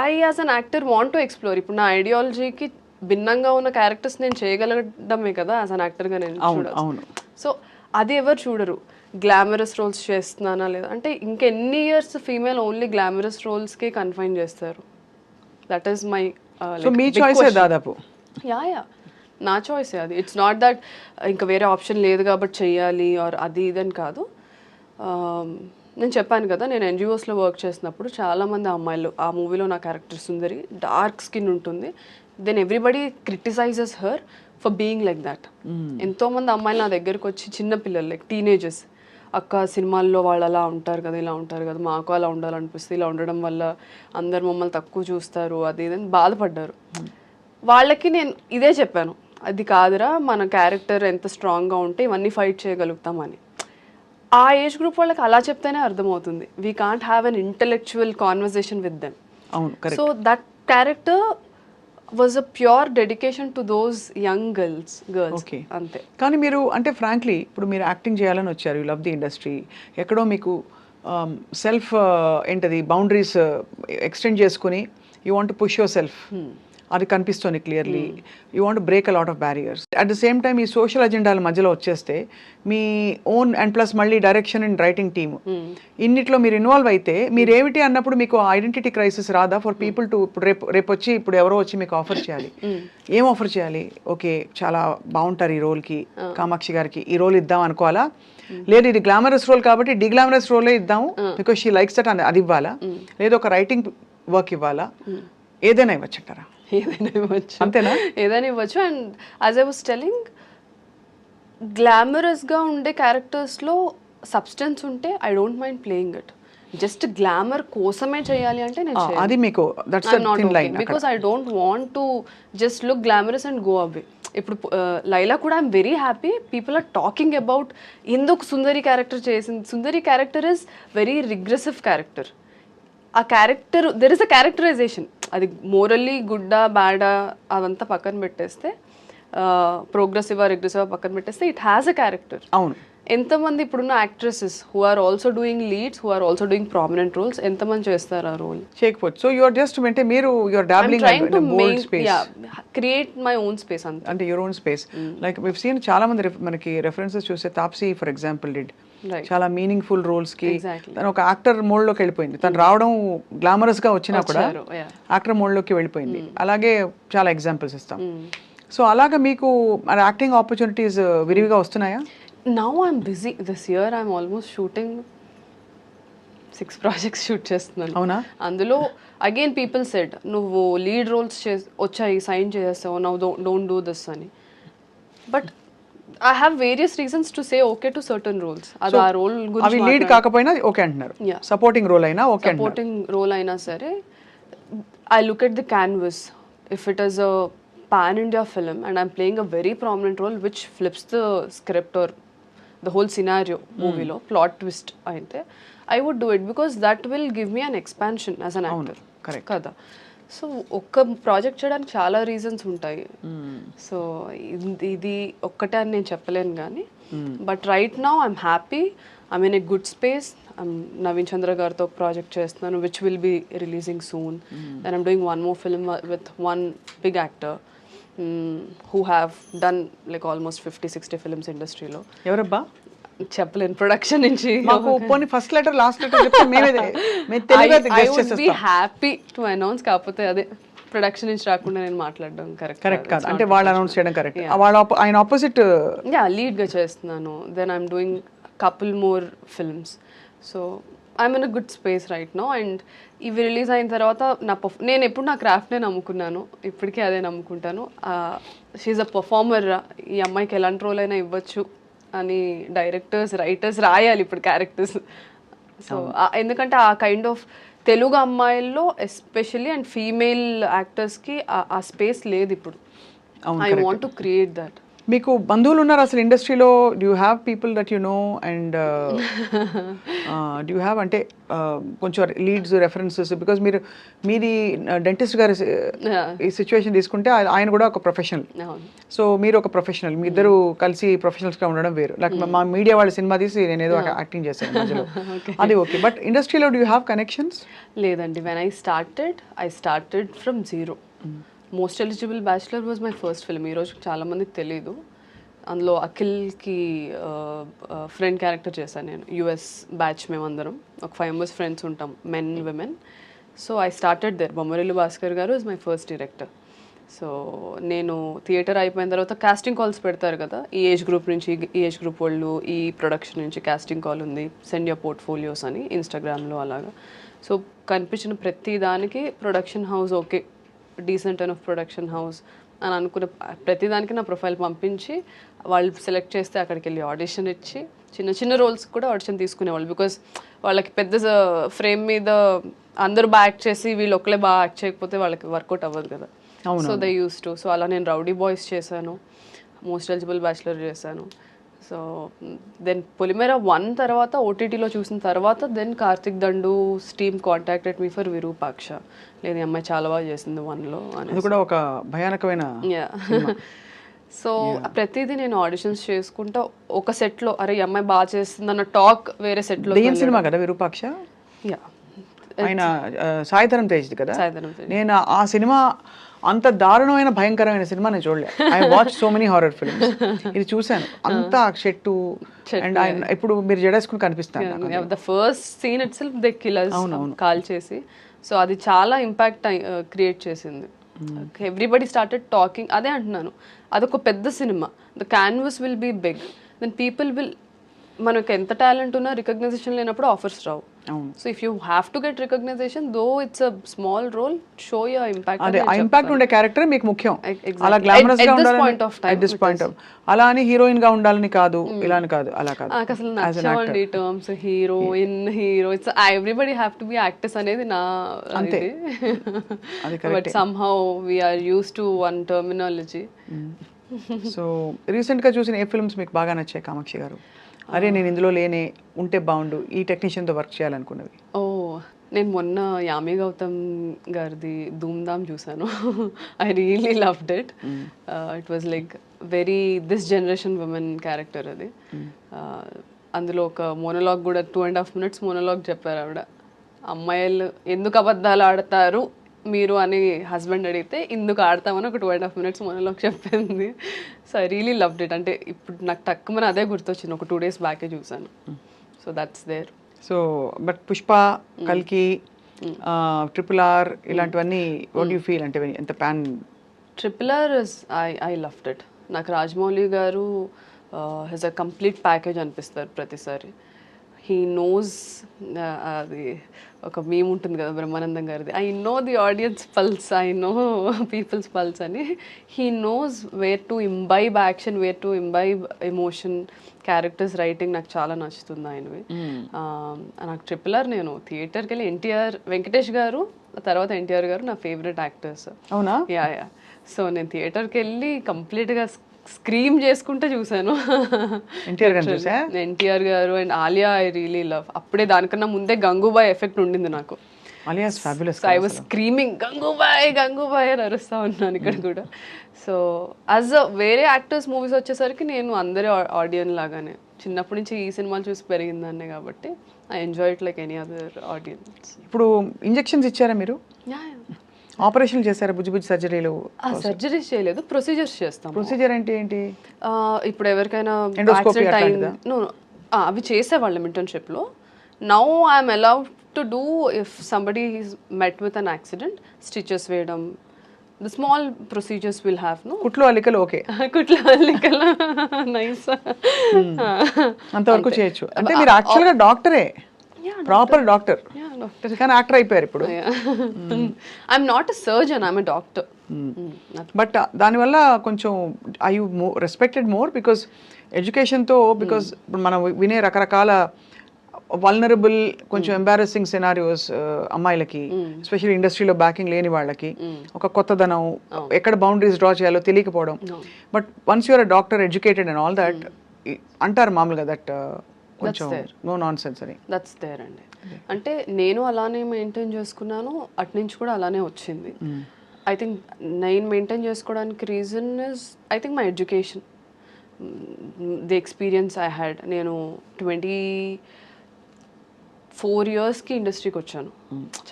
I as an actor want to explore. ఇప్పుడు నా ఐడియాలజీకి భిన్నంగా ఉన్న క్యారెక్టర్స్ నేను చేయగలగడమే కదా యాజ్ అన్ యాక్టర్గా నేను చూడాలి. సో అది ఎవరు చూడరు. గ్లామరస్ రోల్స్ చేస్తున్నానా లేదా అంటే, ఇంకెన్ని ఇయర్స్ ఫీమేల్ ఓన్లీ గ్లామరస్ రోల్స్కే కన్ఫైన్ చేస్తారు. That is my me choice దాదాపు. యా నా చాయిస్ అది. ఇట్స్ నాట్ దట్ ఇంకా వేరే ఆప్షన్ లేదు కాబట్టి చెయ్యాలి ఆర్ అది ఇదని కాదు. నేను చెప్పాను కదా, నేను ఎన్జిఓస్లో వర్క్ చేసినప్పుడు చాలామంది అమ్మాయిలు, ఆ మూవీలో నా క్యారెక్టర్ సుందరి డార్క్ స్కిన్ ఉంటుంది, then everybody criticises her for being like that. ఎంతోమంది అమ్మాయిలు నా దగ్గరకు వచ్చి, చిన్న పిల్లలు లైక్ టీనేజర్స్, అక్క సినిమాల్లో వాళ్ళు అలా ఉంటారు కదా, ఇలా ఉంటారు కదా, మాకు అలా ఉండాలనిపిస్తుంది, ఇలా ఉండడం వల్ల అందరు మమ్మల్ని తక్కువ చూస్తారు, అది ఇదని బాధపడ్డారు. వాళ్ళకి నేను ఇదే చెప్పాను, అది కాదురా, మన క్యారెక్టర్ ఎంత స్ట్రాంగ్గా ఉంటే ఇవన్నీ ఫైట్ చేయగలుగుతామని. ఆ ఏజ్ గ్రూప్ వాళ్ళకి అలా చెప్తేనే అర్థమవుతుంది. We can't have an intellectual conversation with them. So that character was a pure dedication to those young girls అంతే. కానీ మీరు అంటే ఫ్రాంక్లీ ఇప్పుడు మీరు యాక్టింగ్ చేయాలని వచ్చారు, యూ లవ్ ది ఇండస్ట్రీ, ఎక్కడో మీకు సెల్ఫ్ ఏంటది బౌండరీస్ ఎక్స్టెండ్ చేసుకుని you want push your self, అది కనిపిస్తుంది clearly. You want break a lot of barriers. At the same time ఈ సోషల్ అజెండాల మధ్యలో వచ్చేస్తే మీ ఓన్ అండ్ ప్లస్ మళ్ళీ డైరెక్షన్ అండ్ రైటింగ్ టీమ్, ఇన్నిట్లో మీరు ఇన్వాల్వ్ అయితే మీరేమిటి అన్నప్పుడు మీకు ఐడెంటిటీ క్రైసిస్ రాదా ఫర్ పీపుల్ టు, ఇప్పుడు రేపు వచ్చి ఇప్పుడు ఎవరో వచ్చి మీకు ఆఫర్ చేయాలి, ఏం ఆఫర్ చేయాలి, ఓకే చాలా బాగుంటారు ఈ రోల్కి, కామాక్షి గారికి ఈ రోల్ ఇద్దాం అనుకోవాలా, లేదు ఇది గ్లామరస్ రోల్ కాబట్టి డిగ్లామరస్ రోలే ఇద్దాము బికాస్ షీ లైక్స్ దట్, అది ఇవ్వాలా, లేదు ఒక రైటింగ్ వర్క్ ఇవ్వాలా, ఏదైనా ఇవ్వచ్చంటారా? ఏదైనా ఇవ్వచ్చు, అంతేనా? ఏదైనా ఇవ్వచ్చు. And as I was telling, గ్లామరస్గా ఉండే క్యారెక్టర్స్లో సబ్స్టెన్స్ ఉంటే I don't mind playing it. Just glamour కోసమే చేయాలి అంటే నేను అది మీకు that's a thin line, because I don't want to just look glamorous and go away. ఇప్పుడు లైలా కూడా I'm very happy people are talking about ఎందుకు సుందరి క్యారెక్టర్ చేసింది. Sundari character is very regressive character. ఆ character, there is a characterisation, అది morally గుడ్డా బ్యాడా అదంతా పక్కన పెట్టేస్తే, ప్రోగ్రెసివా రిగ్రెసివా పక్కన పెట్టేస్తే, ఇట్ హ్యాస్ అ క్యారెక్టర్. అవును. ఎంతమంది ఇప్పుడున్న actresses who are also doing leads, who are also doing prominent roles, ఎంతమంది చేస్తారు ఆ రోల్? చేయకపోవచ్చు. సో యు ఆర్ జస్ట్ అంటే మీరు you are dabbling in the bold space, create my own space అంటే your own space. Like we seen చాలా మంది మనకి రెఫరెన్సెస్ చూస్తే, తాప్సీ ఫర్ ఎగ్జాంపుల్ డిడ్ చాలా మీనింగ్ఫుల్ రోల్స్ కి తను ఒక యాక్టర్ మోడ్ లోకి వెళ్ళిపోయింది. తను రావడం గ్లామరస్ గా వచ్చినా కూడా యాక్టర్ మోడ్ లోకి వెళ్ళిపోయింది. అలాగే చాలా ఎగ్జాంపుల్స్ ఇస్తాం. సో అలాగా మీకు యాక్టింగ్ ఆపర్చునిటీస్ విరివిగా వస్తున్నాయా? Now I'm busy. This year I'm almost shooting 6 projects shoot చేస్తున్నాను. అవునా? అందులో అగైన్ పీపుల్ సెడ్ నువ్వు లీడ్ రోల్స్ వచ్చాయి, సైన్ చేస్తావు, నవ్వు డోంట్ డూ దిస్ అని. But I have various reasons to say okay to certain roles. అది ఆ రోల్ గురించి లీడ్ కాకపోయినా ఓకే అంటున్నారు, సపోర్టింగ్ రోల్ అయినా ఓకే, సపోర్టింగ్ రోల్ అయినా సరే. I look at the canvas. If it is a pan India film and I'm playing a very prominent role which flips the script or the whole scenario movie lo plot twist ainte, I would do it because that will give me an expansion as an actor. Correct kada. So ఒక్క project చేయడానికి చాలా reasons ఉంటాయి. So ఇది ఒక్కటే అని నేను చెప్పలేను కానీ, but right now I'm happy, I'm in a good space. Naveen Chandra గారితో ఒక ప్రాజెక్ట్ చేస్తున్నాను which will be releasing soon. Then I'm doing one more film with one big actor who have done like almost 50-60 films ఇండస్ట్రీలో. ఎవరబ్బా? చెప్పలేను, production నుంచి. మాకు పోనీ first letter last letter చెప్తే మేమే తెలివిగా గెస్ చేసేస్తాం. I would be happy to announce, కాకపోతే అదే ప్రొడక్షన్ నుంచి రాకుండా నేను మాట్లాడడం కరెక్ట్ కాదు. అంటే వాళ్ళు అనౌన్స్ చేయడం కరెక్ట్, వాళ్ళ ఆయన ఆపోజిట్ లీడ్ గా చేస్తున్నాను. Then I'm doing couple more films. So I'm in a good space right now. And ఇవి రిలీజ్ అయిన తర్వాత నేను ఎప్పుడు నా క్రాఫ్ట్నే నమ్ముకున్నాను, ఇప్పటికే అదే నమ్ముకుంటాను. షీఈ్ అ పర్ఫార్మర్, ఈ అమ్మాయికి ఎలాంటి రోల్ అయినా ఇవ్వచ్చు అని డైరెక్టర్స్ రైటర్స్ రాయాలి ఇప్పుడు క్యారెక్టర్స్. సో ఎందుకంటే ఆ కైండ్ ఆఫ్ తెలుగు అమ్మాయిల్లో ఎస్పెషల్లీ అండ్ ఫీమేల్ యాక్టర్స్కి ఆ స్పేస్ లేదు ఇప్పుడు. I want to create that. మీకు బంధువులు ఉన్నారు అసలు ఇండస్ట్రీలో? Do you have people that you know and do you have అంటే కొంచెం లీడ్స్ రెఫరెన్సెస్? బికాజ్ మీది డెంటిస్ట్ గారి ఈ సిచ్యువేషన్ తీసుకుంటే ఆయన కూడా ఒక ప్రొఫెషనల్, సో మీరు ఒక ప్రొఫెషనల్, మీ ఇద్దరు కలిసి ప్రొఫెషనల్స్గా ఉండడం వేరు. లైక్ మా మీడియా వాళ్ళ సినిమా తీసి నేను ఏదో యాక్టింగ్ చేశాను మధ్యలో, అది ఓకే. బట్ ఇండస్ట్రీలో డూ యూ హ్యావ్ కనెక్షన్స్? లేదండి. When I started from zero. Most eligible bachelor was my first film. ఈరోజు చాలామందికి తెలీదు. అందులో అఖిల్కి ఫ్రెండ్ క్యారెక్టర్ చేశాను నేను. యుఎస్ బ్యాచ్ మేమందరం ఒక 5 members ఫ్రెండ్స్ ఉంటాం, men women. So I started there. Bommarillu Bhaskar గారు is my first director. So నేను థియేటర్ అయిపోయిన తర్వాత కాస్టింగ్ కాల్స్ పెడతారు కదా, ఈ ఏజ్ గ్రూప్ నుంచి, ఈ ఏజ్ గ్రూప్ వాళ్ళు, ఈ ప్రొడక్షన్ నుంచి కాస్టింగ్ కాల్ ఉంది, సెండ్ యువర్ పోర్ట్ఫోలియోస్ అని ఇన్స్టాగ్రామ్లో అలాగా. సో కనిపించిన ప్రతి దానికి production house okay, decent and of production house అని అనుకున్న ప్రతిదానికి నా ప్రొఫైల్ పంపించి వాళ్ళు సెలెక్ట్ చేస్తే అక్కడికి వెళ్ళి ఆడిషన్ ఇచ్చి చిన్న చిన్న రోల్స్ కూడా ఆడిషన్ తీసుకునేవాళ్ళు. బికాస్ వాళ్ళకి పెద్ద ఫ్రేమ్ మీద అందరూ బాగా యాక్ట్ చేసి వీళ్ళు ఒకళ్ళే బాగా యాక్ట్ చేయకపోతే వాళ్ళకి వర్కౌట్ అవ్వదు కదా. So they use to. So అలా నేను రౌడీ బాయ్స్ చేశాను, మోస్ట్ ఎలిజిబుల్ బ్యాచులర్ చేశాను. సో దెన్ పొలిమేర 1 తర్వాత ఓటీటీలో చూసిన తర్వాత then Karthik Dandu team contacted me for Virupaksha. లేదు ఈ అమ్మాయి చాలా బాగా చేసింది 1లో అని. అది కూడా ఒక భయానకమైన సో ప్రతిదీ నేను ఆడిషన్స్ చేసుకుంటా ఒక సెట్లో, అరే ఈ అమ్మాయి బాగా చేస్తుంది అన్న టాక్ వేరే సెట్లో. దెయ్యం సినిమా కదా విరూపాక్ష, ఆయన సాయిధరం తేజ్ కదా. నేను ఆ సినిమా అంత దారుణమైన భయంకరమైన సినిమా నేను చూడలే. I watch so many horror films, ఇది చూశాను. అంత షెట్టు అండ్ ఇప్పుడు మీరు జడేసుకుని కనిపిస్తాను. The first scene itself they killers call చేసి, సో అది చాలా ఇంపాక్ట్ క్రియేట్ చేసింది. Everybody started talking. అదే అంటున్నాను, అదొక పెద్ద సినిమా, the canvas will be big, then people will, మనకు ఎంత టాలెంట్ ఉన్నా రికగ్నైజేషన్ లేనప్పుడు ఆఫర్స్ రావు. So if you have to get recognition, though it's a small role, show your impact. అదే ఆ ఇంపాక్ట్ ఉండే క్యారెక్టర్ మీకు ముఖ్యం. అలా గ్లామరస్ గా ఉండాలి అట్ దిస్ పాయింట్ ఆఫ్, అలా అని హీరోయిన్ గా ఉండాలని కాదు, ఇలా అని కాదు, అలా కాదు. నాకు అసలు నచ్చవండి terms heroine, hero. It's everybody have to be actors అనేది నా అంతే. But somehow we are use to one terminology. So recent గా చూసిన ఏ ఫిల్మ్స్ మీకు బాగా నచ్చాయి కామాక్షి గారు? అరే నేను ఇందులో లేనే ఉంటే బాగుండు, ఈ టెక్నీషియన్తో వర్క్ చేయాలనుకున్నవి? నేను మొన్న యామి గౌతమ్ గారిది ధూమ్ధామ్ చూసాను. I really loved it. It was like very this generation women character అది. అందులో ఒక మోనోలాగ్ కూడా 2.5 minutes మోనోలాగ్ చెప్పారు ఆవిడ. అమ్మాయిలు ఎందుకు అబద్ధాలు ఆడతారు మీరు అని హస్బెండ్ అడిగితే ఇందుకు ఆడతామని ఒక 2.5 minutes మోనోలాగ్ చెప్పింది. So I really loved it. అంటే ఇప్పుడు నాకు తక్కువ అదే గుర్తొచ్చింది, ఒక 2 days బ్యాకే చూసాను. So that's there. So but Pushpa, కల్కి, RRR ఇలాంటివన్నీ వాట్ యూ ఫీల్? అంటే ఎంత pan? RRR is I loved it. నాకు రాజమౌళి గారు హెస్ అ కంప్లీట్ ప్యాకేజ్ అనిపిస్తారు ప్రతిసారి. హీ నోస్, అది ఒక మీమ్ ఉంటుంది కదా బ్రహ్మానందం గారిది, I know the audience pulse, I know people's pulse అని. He knows where to imbibe action, where to imbibe emotion. Characters writing నాకు చాలా నచ్చుతుంది ఆయనవి. నాకు RRR నేను థియేటర్కి వెళ్ళి ఎన్టీఆర్, వెంకటేష్ గారు తర్వాత ఎన్టీఆర్ గారు నా ఫేవరెట్ యాక్టర్స్. అవునా? యా. సో నేను థియేటర్కి వెళ్ళి కంప్లీట్గా స్క్రీమ్ చేసుకుంటే చూసాను. ఎన్టీఆర్ గారు and Alia I really love. అప్పుడే దానికన్నా ముందే గంగూబాయ్ ఎఫెక్ట్ ఉండింది నాకు. I was screaming Gangubai Gangubai అని అరుస్తా ఉన్నాను ఇక్కడ కూడా. సో యాజ్ అ వేరే యాక్టర్స్ మూవీస్ వచ్చేసరికి నేను అందరి ఆడియన్స్ లాగానే చిన్నప్పటి నుంచి ఈ సినిమాలు చూసి పెరిగిందాన్నే కాబట్టి I enjoy it like any other audience. ఇప్పుడు ఇంజెక్షన్స్ ఇచ్చారా మీరు? ఆపరేషన్ చేశారా? బుజ్జి సర్జరీలు? సర్జరీస్ చేయలేదు, ప్రొసీజర్స్ చేస్తాం. ప్రొసీజర్ అంటే ఏంటి? ఇప్పుడు ఎవరికైనా అవి చేసేవాళ్ళం ఇంటర్న్షిప్లో. Now I'm allowed to do if somebody is met with an accident, stitches వేయడం, the small procedures will have. No కుట్లు అల్లికలు ఓకే, కుట్లు అల్లికలు నైస్, అంతవరకు చేయొచ్చు. అంటే మీరు యాక్చువల్గా డాక్టరే, ప్రాపర్ డాక్టర్, కానీ యాక్టర్ అయిపోయారు ఇప్పుడు. I'm not a surgeon, I'm a doctor. But దానివల్ల కొంచెం I you respected more because ఎడ్యుకేషన్తో, బికాస్ ఇప్పుడు మనం వినే రకరకాల వల్నరబుల్, కొంచెం ఎంబారసింగ్ సినారియోస్ అమ్మాయిలకి, ఎస్పెషల్లీ ఇండస్ట్రీలో బ్యాకింగ్ లేని వాళ్ళకి, ఒక కొత్తదనం, ఎక్కడ బౌండరీస్ డ్రా చేయాలో తెలియకపోవడం. But once you're a doctor, educated and all that, అంటారు మామూలుగా దట్ కొంచెం నో నాన్ సెన్స్ అని. దట్స్ దేర్ అండి. అంటే నేను అలానే మెయింటైన్ చేసుకున్నాను, అటు నుంచి కూడా అలానే వచ్చింది. ఐ థింక్ నేను మెయింటైన్ చేసుకోవడానికి reason is I think my education, the experience I had. నేను 24 yearsకి ఇండస్ట్రీకి వచ్చాను.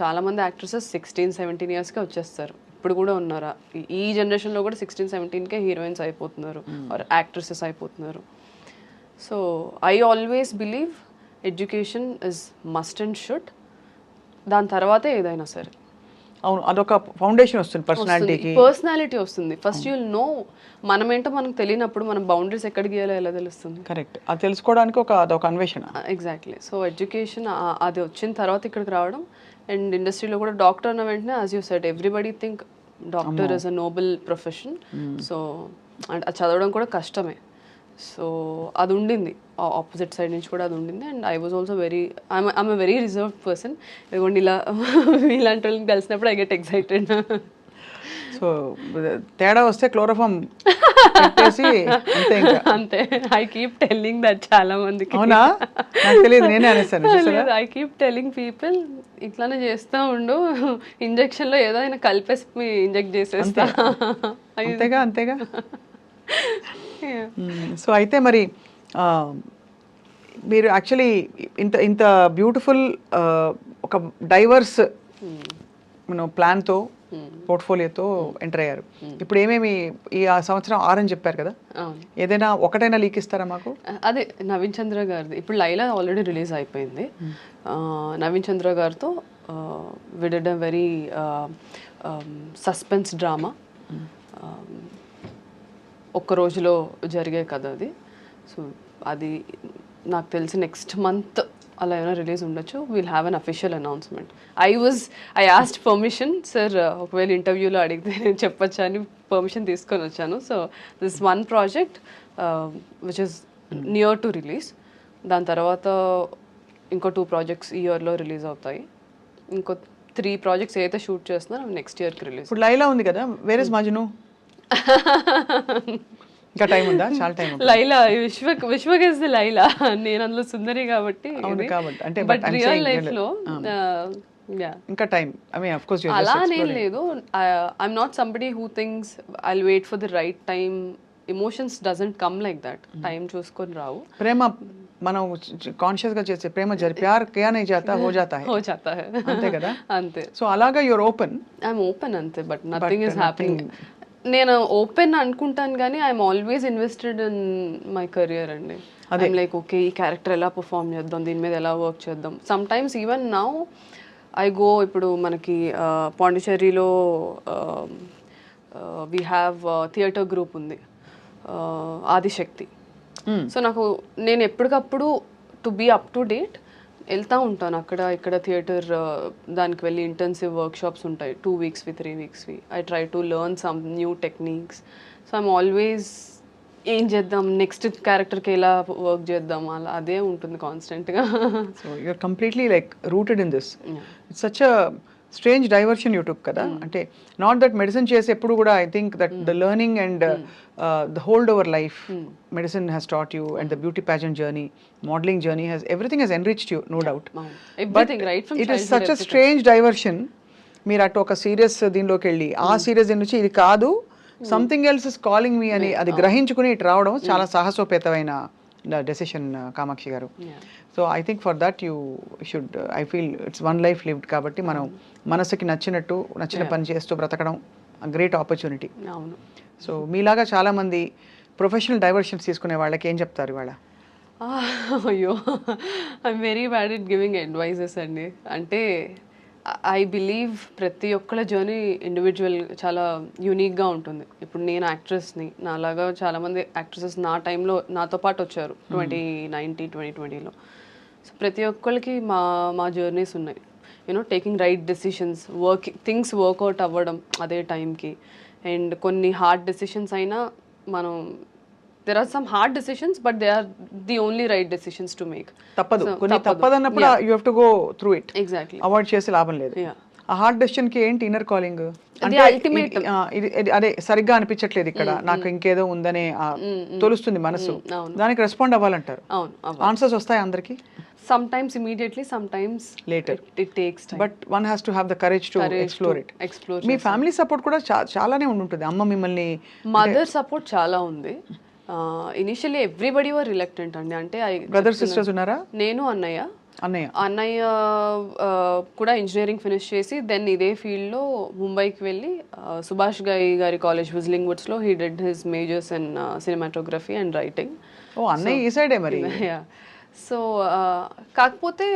చాలామంది యాక్ట్రెసెస్ 16-17 yearsకే వచ్చేస్తారు. ఇప్పుడు కూడా ఉన్నారా ఈ జనరేషన్లో కూడా 16-17కే హీరోయిన్స్ అయిపోతున్నారు ఆర్ యాక్ట్రెసెస్ అయిపోతున్నారు. So I always believe education is must and should, దాని తర్వాతే ఏదైనా సరే. అవును, అదొక ఫౌండేషన్ వస్తుంది పర్సనాలిటీకి. పర్సనాలిటీ వస్తుంది. ఫస్ట్ యుల్ నో మనమేంటో మనకు తెలియనప్పుడు మనం బౌండరీస్ ఎక్కడ గీయాలో ఎలా తెలుస్తుంది. కరెక్ట్, అది తెలుసుకోవడానికి అదొక అన్వేషణ. ఎగ్జాక్ట్లీ. సో ఎడ్యుకేషన్ అది వచ్చిన తర్వాత ఇక్కడికి రావడం, అండ్ ఇండస్ట్రీలో కూడా డాక్టర్ అన్న వెంటనే as you said everybody think doctor is a Nobel profession. So and అది చదవడం కూడా కష్టమే. సో అది ఉండింది, ఆపోజిట్ సైడ్ నుంచి కూడా అది ఉండింది. And I was also I'm a very reserved person. ఇదిగోండి ఇలా ఇలాంటి వాళ్ళని కలిసినప్పుడు ఐ గెట్ ఎక్సైటెడ్. సో తేడా వస్తే క్లోరోఫామ్ పెట్టేసి అంతే ఇంకా. అంతే. ఐ కీప్ టెల్లింగ్ దట్ చాలా మందికి. అవునా, నాకు తెలియదు, నేనే అనేసాను. ఐ కీప్ టెల్లింగ్ పీపుల్ ఇట్లానే చేస్తూ ఉండు, ఇంజెక్షన్లో ఏదైనా కలిపేసి ఇంజెక్ట్ చేసేస్తా. అంతేగా అంతేగా. సో అయితే మరి మీరు యాక్చువల్లీ ఇంత ఇంత బ్యూటిఫుల్ ఒక డైవర్స్ ప్లాన్తో పోర్ట్ఫోలియోతో ఎంటర్ అయ్యారు. ఇప్పుడు ఏమేమి ఈ సంవత్సరం 6 అని చెప్పారు కదా, ఏదైనా ఒకటైనా లీక్ ఇస్తారా మాకు? అదే నవీన్ చంద్ర గారిది ఇప్పుడు లైలా ఆల్రెడీ రిలీజ్ అయిపోయింది. నవీన్ చంద్ర గారితో we did a very suspense drama. ఒక్క రోజులో జరిగే కథ అది. సో అది నాకు తెలిసి నెక్స్ట్ మంత్ అలా ఏమైనా రిలీజ్ ఉండొచ్చు. Will have an official announcement. I asked permission, sir ఒకవేళ ఇంటర్వ్యూలో అడిగితే నేను చెప్పొచ్చా అని పర్మిషన్ తీసుకొని వచ్చాను. So this one project which is near to release. దాని తర్వాత ఇంకో 2 ప్రాజెక్ట్స్ ఈ ఇయర్లో రిలీజ్ అవుతాయి. ఇంకో 3 ప్రాజెక్ట్స్ ఏదైతే షూట్ చేస్తున్నారో నెక్స్ట్ ఇయర్కి రిలీజ్. ఇప్పుడు లైలా ఉంది కదా, వేర్ ఇస్ మజ్ను? ఇంకా టైం ఉందా? చాలా టైం ఉంది. Laila Vishwak is the Laila. నేను అందులో సుందరి కాబట్టి. అంటే బట్ రియల్ లైఫ్ లో ఇంకా time, I mean of course అలా నేను లేదు. I'm not somebody who things I'll wait for the right time. Emotions doesn't come like that. Time చూసుకొని రావు. ప్రేమ మనం కాన్షియస్ గా చేసే ప్రేమ ప్యార్ క్యా నహీ జాతా హో జాతా హై. అంతే కదా. అంతే. సో అలాగా యువర్ ఓపెన్. ఐఎమ్ ఓపెన్ అంతే, బట్ నథింగ్ ఈస్ హ్యాపెనింగ్. నేను ఓపెన్ అనుకుంటాను కానీ I'm always invested in my career అండి. ఐఎమ్ లైక్ ఓకే ఈ క్యారెక్టర్ ఎలా పర్ఫామ్ చేద్దాం, దీని మీద ఎలా వర్క్ చేద్దాం. Sometimes even now I go, ఇప్పుడు మనకి పాండిచేరిలో వీ హ్యావ్ థియేటర్ గ్రూప్ ఉంది, ఆదిశక్తి. సో నాకు నేను ఎప్పటికప్పుడు to be up to date వెళ్తూ ఉంటాను. అక్కడ ఇక్కడ థియేటర్ దానికి వెళ్ళి ఇంటెన్సివ్ వర్క్షాప్స్ ఉంటాయి 2 వీక్స్వి 3 వీక్స్వి. I try to learn some new techniques. So I'm always ఏం చేద్దాం, నెక్స్ట్ క్యారెక్టర్కి ఎలా వర్క్ చేద్దాం, అలా అదే ఉంటుంది కాన్స్టెంట్గా. So you're completely like rooted in this. It's such a strange diversion you took కదా. అంటే నాట్ దట్ మెడిసిన్ చేసి ఎప్పుడు కూడా I think that the learning and the hold over life medicine has taught you, and the beauty pageant journey, modeling journey, everything has enriched you, no doubt. But it is such a strange diversion. మీరు అటు ఒక serious దీనిలోకి వెళ్ళి ఆ serious దీని నుంచి ఇది కాదు, సంథింగ్ ఎల్స్ ఇస్ కాలింగ్ మీ అని అది గ్రహించుకుని ఇటు రావడం చాలా సాహసోపేతమైన డెసిషన్ కామాక్షి గారు. So I think for that you should, I feel it's one life lived కాబట్టి మనం మనసుకి నచ్చిన పని చేస్తూ బ్రతకడం గ్రేట్ ఆపర్చునిటీ. సో మీలాగా చాలామంది ప్రొఫెషనల్ డైవర్షన్స్ తీసుకునే వాళ్ళకి ఏం చెప్తారు ఇవాళ? అయ్యో, I'm very bad at giving advices అండి. అంటే ఐ బిలీవ్ ప్రతి ఒక్కళ్ళ జర్నీ ఇండివిజువల్ చాలా యూనిక్గా ఉంటుంది. ఇప్పుడు నేను యాక్ట్రెస్ని, నాలాగా చాలామంది యాక్ట్రెసెస్ నా టైంలో నాతో పాటు వచ్చారు 2019, 2020లో. సో ప్రతి ఒక్కళ్ళకి మా జర్నీస్ ఉన్నాయి. You know taking right decisions, things work out అవ్వడం అదే టైంకి. అండ్ కొన్ని హార్డ్ డెసిషన్స్ అయినా మనం, there are some hard decisions, but they are the only right decisions to make. తప్పదన్నప్పుడు you have to go through it. Exactly. Avoid చేసి లాభం లేదు. ఆ హార్డ్ డెసిషన్ కి ఏంటి ఇన్నర్ కాలింగ్ అంటే అదే సరిగ్గా అనిపించట్లేదు ఇక్కడ, నాకు ఇంకేదో ఉందనే తోలుస్తుంది మనసు, దానికి రెస్పాండ్ అవ్వాలంటారు. ఆన్సర్స్ వస్తాయి అందరికి. Sometimes immediately, sometimes later. It takes time. But one has to have the courage to explore it. Me family support కూడా చాలానే ఉంటుంది. అమ్మ మిమ్మల్ని, మదర్ సపోర్ట్ చాలా ఉంది. ఇనిషియల్లీ ఎవ్రీబడి వర్ రిలక్టెంట్ అండి. అంటే బ్రదర్ సిస్టర్స్ ఉన్నారా? నేను అన్నయ్య కూడా ఇంజనీరింగ్ ఫినిష్ చేసి దెన్ ఇదే ఫీల్డ్లో ముంబైకి వెళ్ళి సుభాష్ గారి కాలేజ్ విజిలింగ్ వుడ్స్లో he did his majors in cinematography and writing. ఓ అన్నయ్య ఈ సైడే మరి. సో కాకపోతే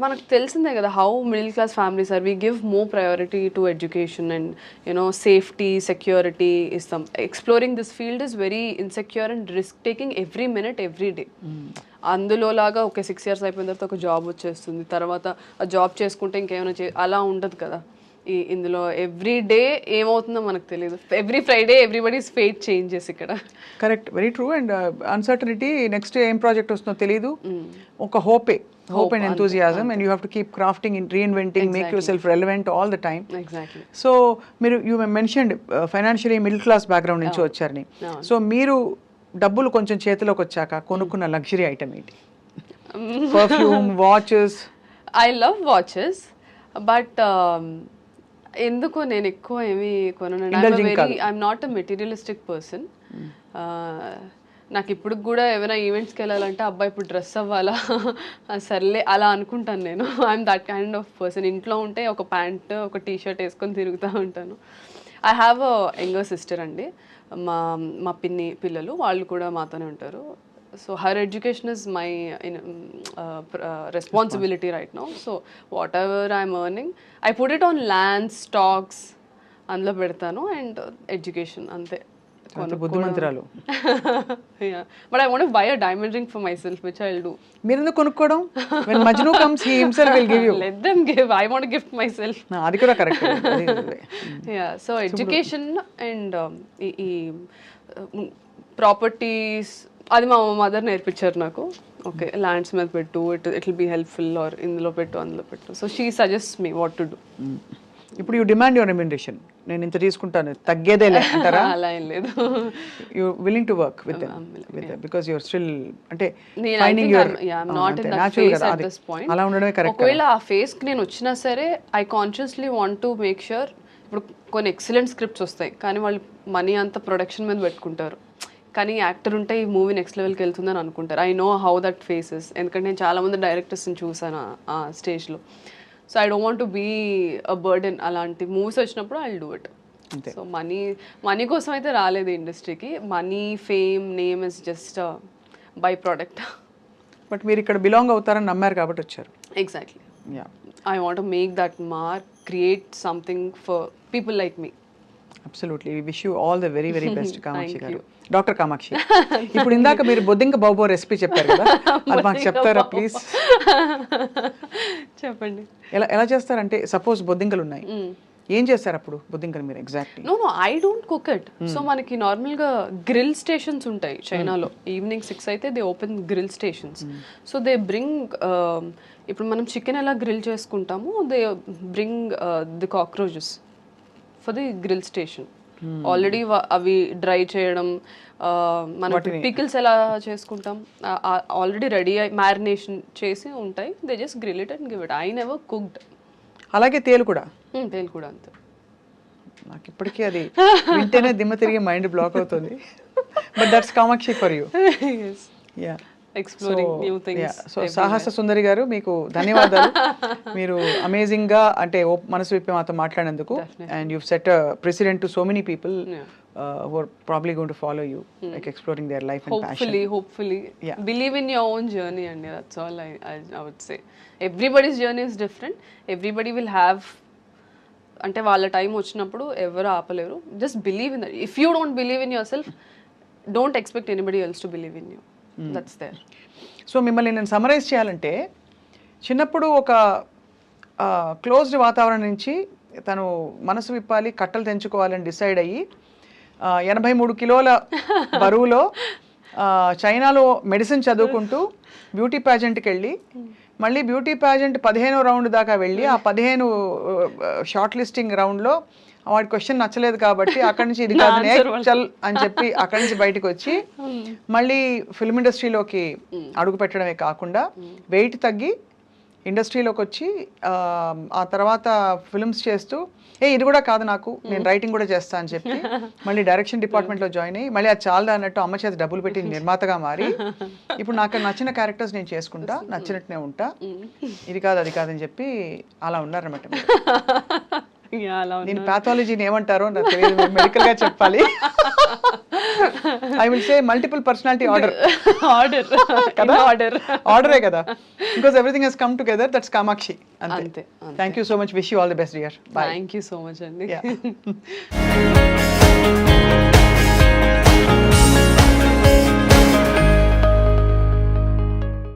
మనకు తెలిసిందే కదా how middle class families are we give more priority to education and you know safety security ఇస్తాం. Exploring this field is very insecure and risk taking every minute every day. అందులో లాగా ఒక 6 years అయిపోయిన తర్వాత ఒక జాబ్ వచ్చేస్తుంది, తర్వాత ఆ జాబ్ చేసుకుంటే ఇంకేమైనా అలా ఉండదు కదా. ఇందులో ఎవ్రీ డే ఏమవుతుందో మనకు తెలియదు. Every Friday everybody's fate changes ఇక్కడ. Correct, very true. And uncertainty, next ఏం ప్రాజెక్ట్ వస్తుందో తెలియదు. ఒక hope and enthusiasm, and you have to keep crafting and reinventing, make yourself relevant all the time. Exactly. So you mentioned financially middle class background నుంచి వచ్చారని. So మీరు డబ్బులు కొంచెం చేతిలోకి వచ్చాక కొనుక్కున్న లగ్జరీ ఐటమ్ ఏంటి? Perfume, watches. I love watches, but ఎందుకో నేను ఎక్కువ ఏమి కొనను. I'm not a materialistic person. నాకు ఇప్పుడు కూడా ఏమైనా ఈవెంట్స్కి వెళ్ళాలంటే అబ్బాయి ఇప్పుడు డ్రెస్ అవ్వాలా సర్లే అలా అనుకుంటాను నేను. I'm that kind of person. ఇంట్లో ఉంటే ఒక ప్యాంట్ ఒక టీషర్ట్ వేసుకొని తిరుగుతూ ఉంటాను. I have a younger sister అండి. మా పిన్ని పిల్లలు వాళ్ళు కూడా మాతోనే ఉంటారు. So her education is my responsibility right now. So what ever I'm earning I put it on land stocks, అందులో పెడతాను. అండ్ ఎడ్యుకేషన్ అంతే. బుద్ధిమంతురాలు. But I want to buy a diamond ring for myself, which I'll do. మీరు ఎందుకు కొనుక్కోవడం? When Majnu comes, he himself will give you. Let them give. I want to gift myself. అది కూడా correct. Yeah, so education and ఈ properties అది మా mother నేర్పించారు నాకు. ఓకే, ల్యాండ్స్ మీద పెట్టు, it will be helpful, or ఇందులో పెట్టు అందులో పెట్టు. So she suggest me what to do. ఇప్పుడు యూ డిమాండ్ యువర్ రెమ్యునరేషన్. నేను ఇంత తీసుకుంటాను, తగ్గేదేలే అంటారా? అలా ఏం లేదు. You willing to work with because you're still అంటే ఫైండింగ్ యువర్ న్యాచురల్. అలా ఉండడమే కరెక్ట్. ఒకవేళ ఆ ఫేస్ కి నేను వచ్చినా సరే I consciously want to make sure. ఇప్పుడు కొన్ని ఎక్సలెంట్ స్క్రిప్ట్స్ వస్తాయి కానీ వాళ్ళు మనీ అంతా ప్రొడక్షన్ మీద పెట్టుకుంటారు, కానీ యాక్టర్ ఉంటే ఈ మూవీ నెక్స్ట్ లెవెల్కి వెళ్తుందని అనుకుంటారు. I know how that faces, ఎందుకంటే నేను చాలామంది డైరెక్టర్స్ని చూసాను ఆ స్టేజ్లో. So I don't want to be a burden. అలాంటి మూవీస్ వచ్చినప్పుడు I do it. So money కోసం అయితే రాలేదు ఇండస్ట్రీకి. Money, fame, name is just by product. But మీరు ఇక్కడ బిలాంగ్ అవుతారని నమ్మారు కాబట్టి వచ్చారు. Exactly. I want to make that mark, create something for people like me. Absolutely. We wish you all the very very best Kamakshi గారు. Doctor Kamakshi, ఇప్పుడు ఇందాక మీరు బొద్దింక బాబో రెసిపీ చెప్పారు కదా, అది మాకు చెప్తారా ప్లీజ్? చెప్పండి. ఎలా చేస్తారంటే సపోజ్ బొద్దింకలు ఉన్నాయి, ఏం చేస్తారు అప్పుడు బొద్దింకలు మీరు exactly? No I don't cook it. So మనకి నార్మల్గా గ్రిల్ స్టేషన్స్ ఉంటాయి చైనాలో. ఈవినింగ్ 6 అయితే they open grill stations. So they bring, ఇప్పుడు మనం చికెన్ ఎలా గ్రిల్ చేసుకుంటామో they bring the cockroaches for the grill station. Already అవి డ్రై చేయడం, మనం పికిల్స్ ఎలా చేసుకుంటాం ఆల్రెడీ రెడీ మ్యారినేషన్ చేసి ఉంటాయి. They just grill it and give it. I never cooked. అలాగే తేలు కూడా అంతే. నాకు ఇప్పటికీ అది వింటేనే దిమ్మ తిరిగి మైండ్ బ్లాక్ అవుతుంది. But that's Kamakshi for you. Yeah, exploring new things. So సాహస సుందరి గారు, మీకు ధన్యవాదాలు. మీరు అమేజింగ్ గా అంటే మనసు విప్పి మాతో మాట్లాడినందుకు. And you set a president to so many people who are probably going to follow you, like exploring their life and passion. Hopefully. Yeah. Believe in your own journey, and that's all I would say. Everybody's journey is different. Everybody will have, అంటే వాళ్ళ time వచ్చినప్పుడు ఎవరు ఆపలేరు. Just believe in that. If you don't believe in yourself, don't expect anybody else to believe in you. That's there. So మిమ్మల్ని నేను summarise చేయాలంటే, చిన్నప్పుడు ఒక క్లోజ్డ్ వాతావరణం నుంచి తను మనసు విప్పాలి, కట్టలు తెంచుకోవాలని డిసైడ్ అయ్యి 83 కిలోల బరువులో చైనాలో మెడిసిన్ చదువుకుంటూ బ్యూటీ ప్యాజెంట్కి వెళ్ళి, మళ్ళీ బ్యూటీ ప్యాజెంట్ 15వ రౌండ్ దాకా వెళ్ళి ఆ 15 షార్ట్ లిస్టింగ్ రౌండ్లో వాడి క్వశ్చన్ నచ్చలేదు కాబట్టి అక్కడి నుంచి ఇది కాదు చల్ అని చెప్పి అక్కడి నుంచి బయటకు వచ్చి మళ్ళీ ఫిల్మ్ ఇండస్ట్రీలోకి అడుగు పెట్టడమే కాకుండా వెయిట్ తగ్గి ఇండస్ట్రీలోకి వచ్చి ఆ తర్వాత ఫిల్మ్స్ చేస్తూ ఇది కూడా కాదు నాకు, నేను రైటింగ్ కూడా చేస్తా అని చెప్పి మళ్ళీ డైరెక్షన్ డిపార్ట్మెంట్లో జాయిన్ అయ్యి మళ్ళీ అది చాలదా అన్నట్టు అమ్మ చేత డబ్బులు పెట్టి నిర్మాతగా మారి ఇప్పుడు నాకు నచ్చిన క్యారెక్టర్స్ నేను చేసుకుంటా, నచ్చినట్టునే ఉంటా, ఇది కాదు అది కాదని చెప్పి అలా ఉన్నారన్నమాట. Yeah, అలా దీని ఉన్నారు. ప్యాథాలజీని ఏమంటారో నాకు తెలియదు, మెడికల్ గా చెప్పాలి. I will say multiple personality order. Order కదా ఆర్డర్ ఆర్డరే కదా, because everything he's come together, that's Kamakshi. అంతే, అంతే. అంతే. Thank you so much, wish you all the best dear. Bye. Thank you so much అండి. Yeah.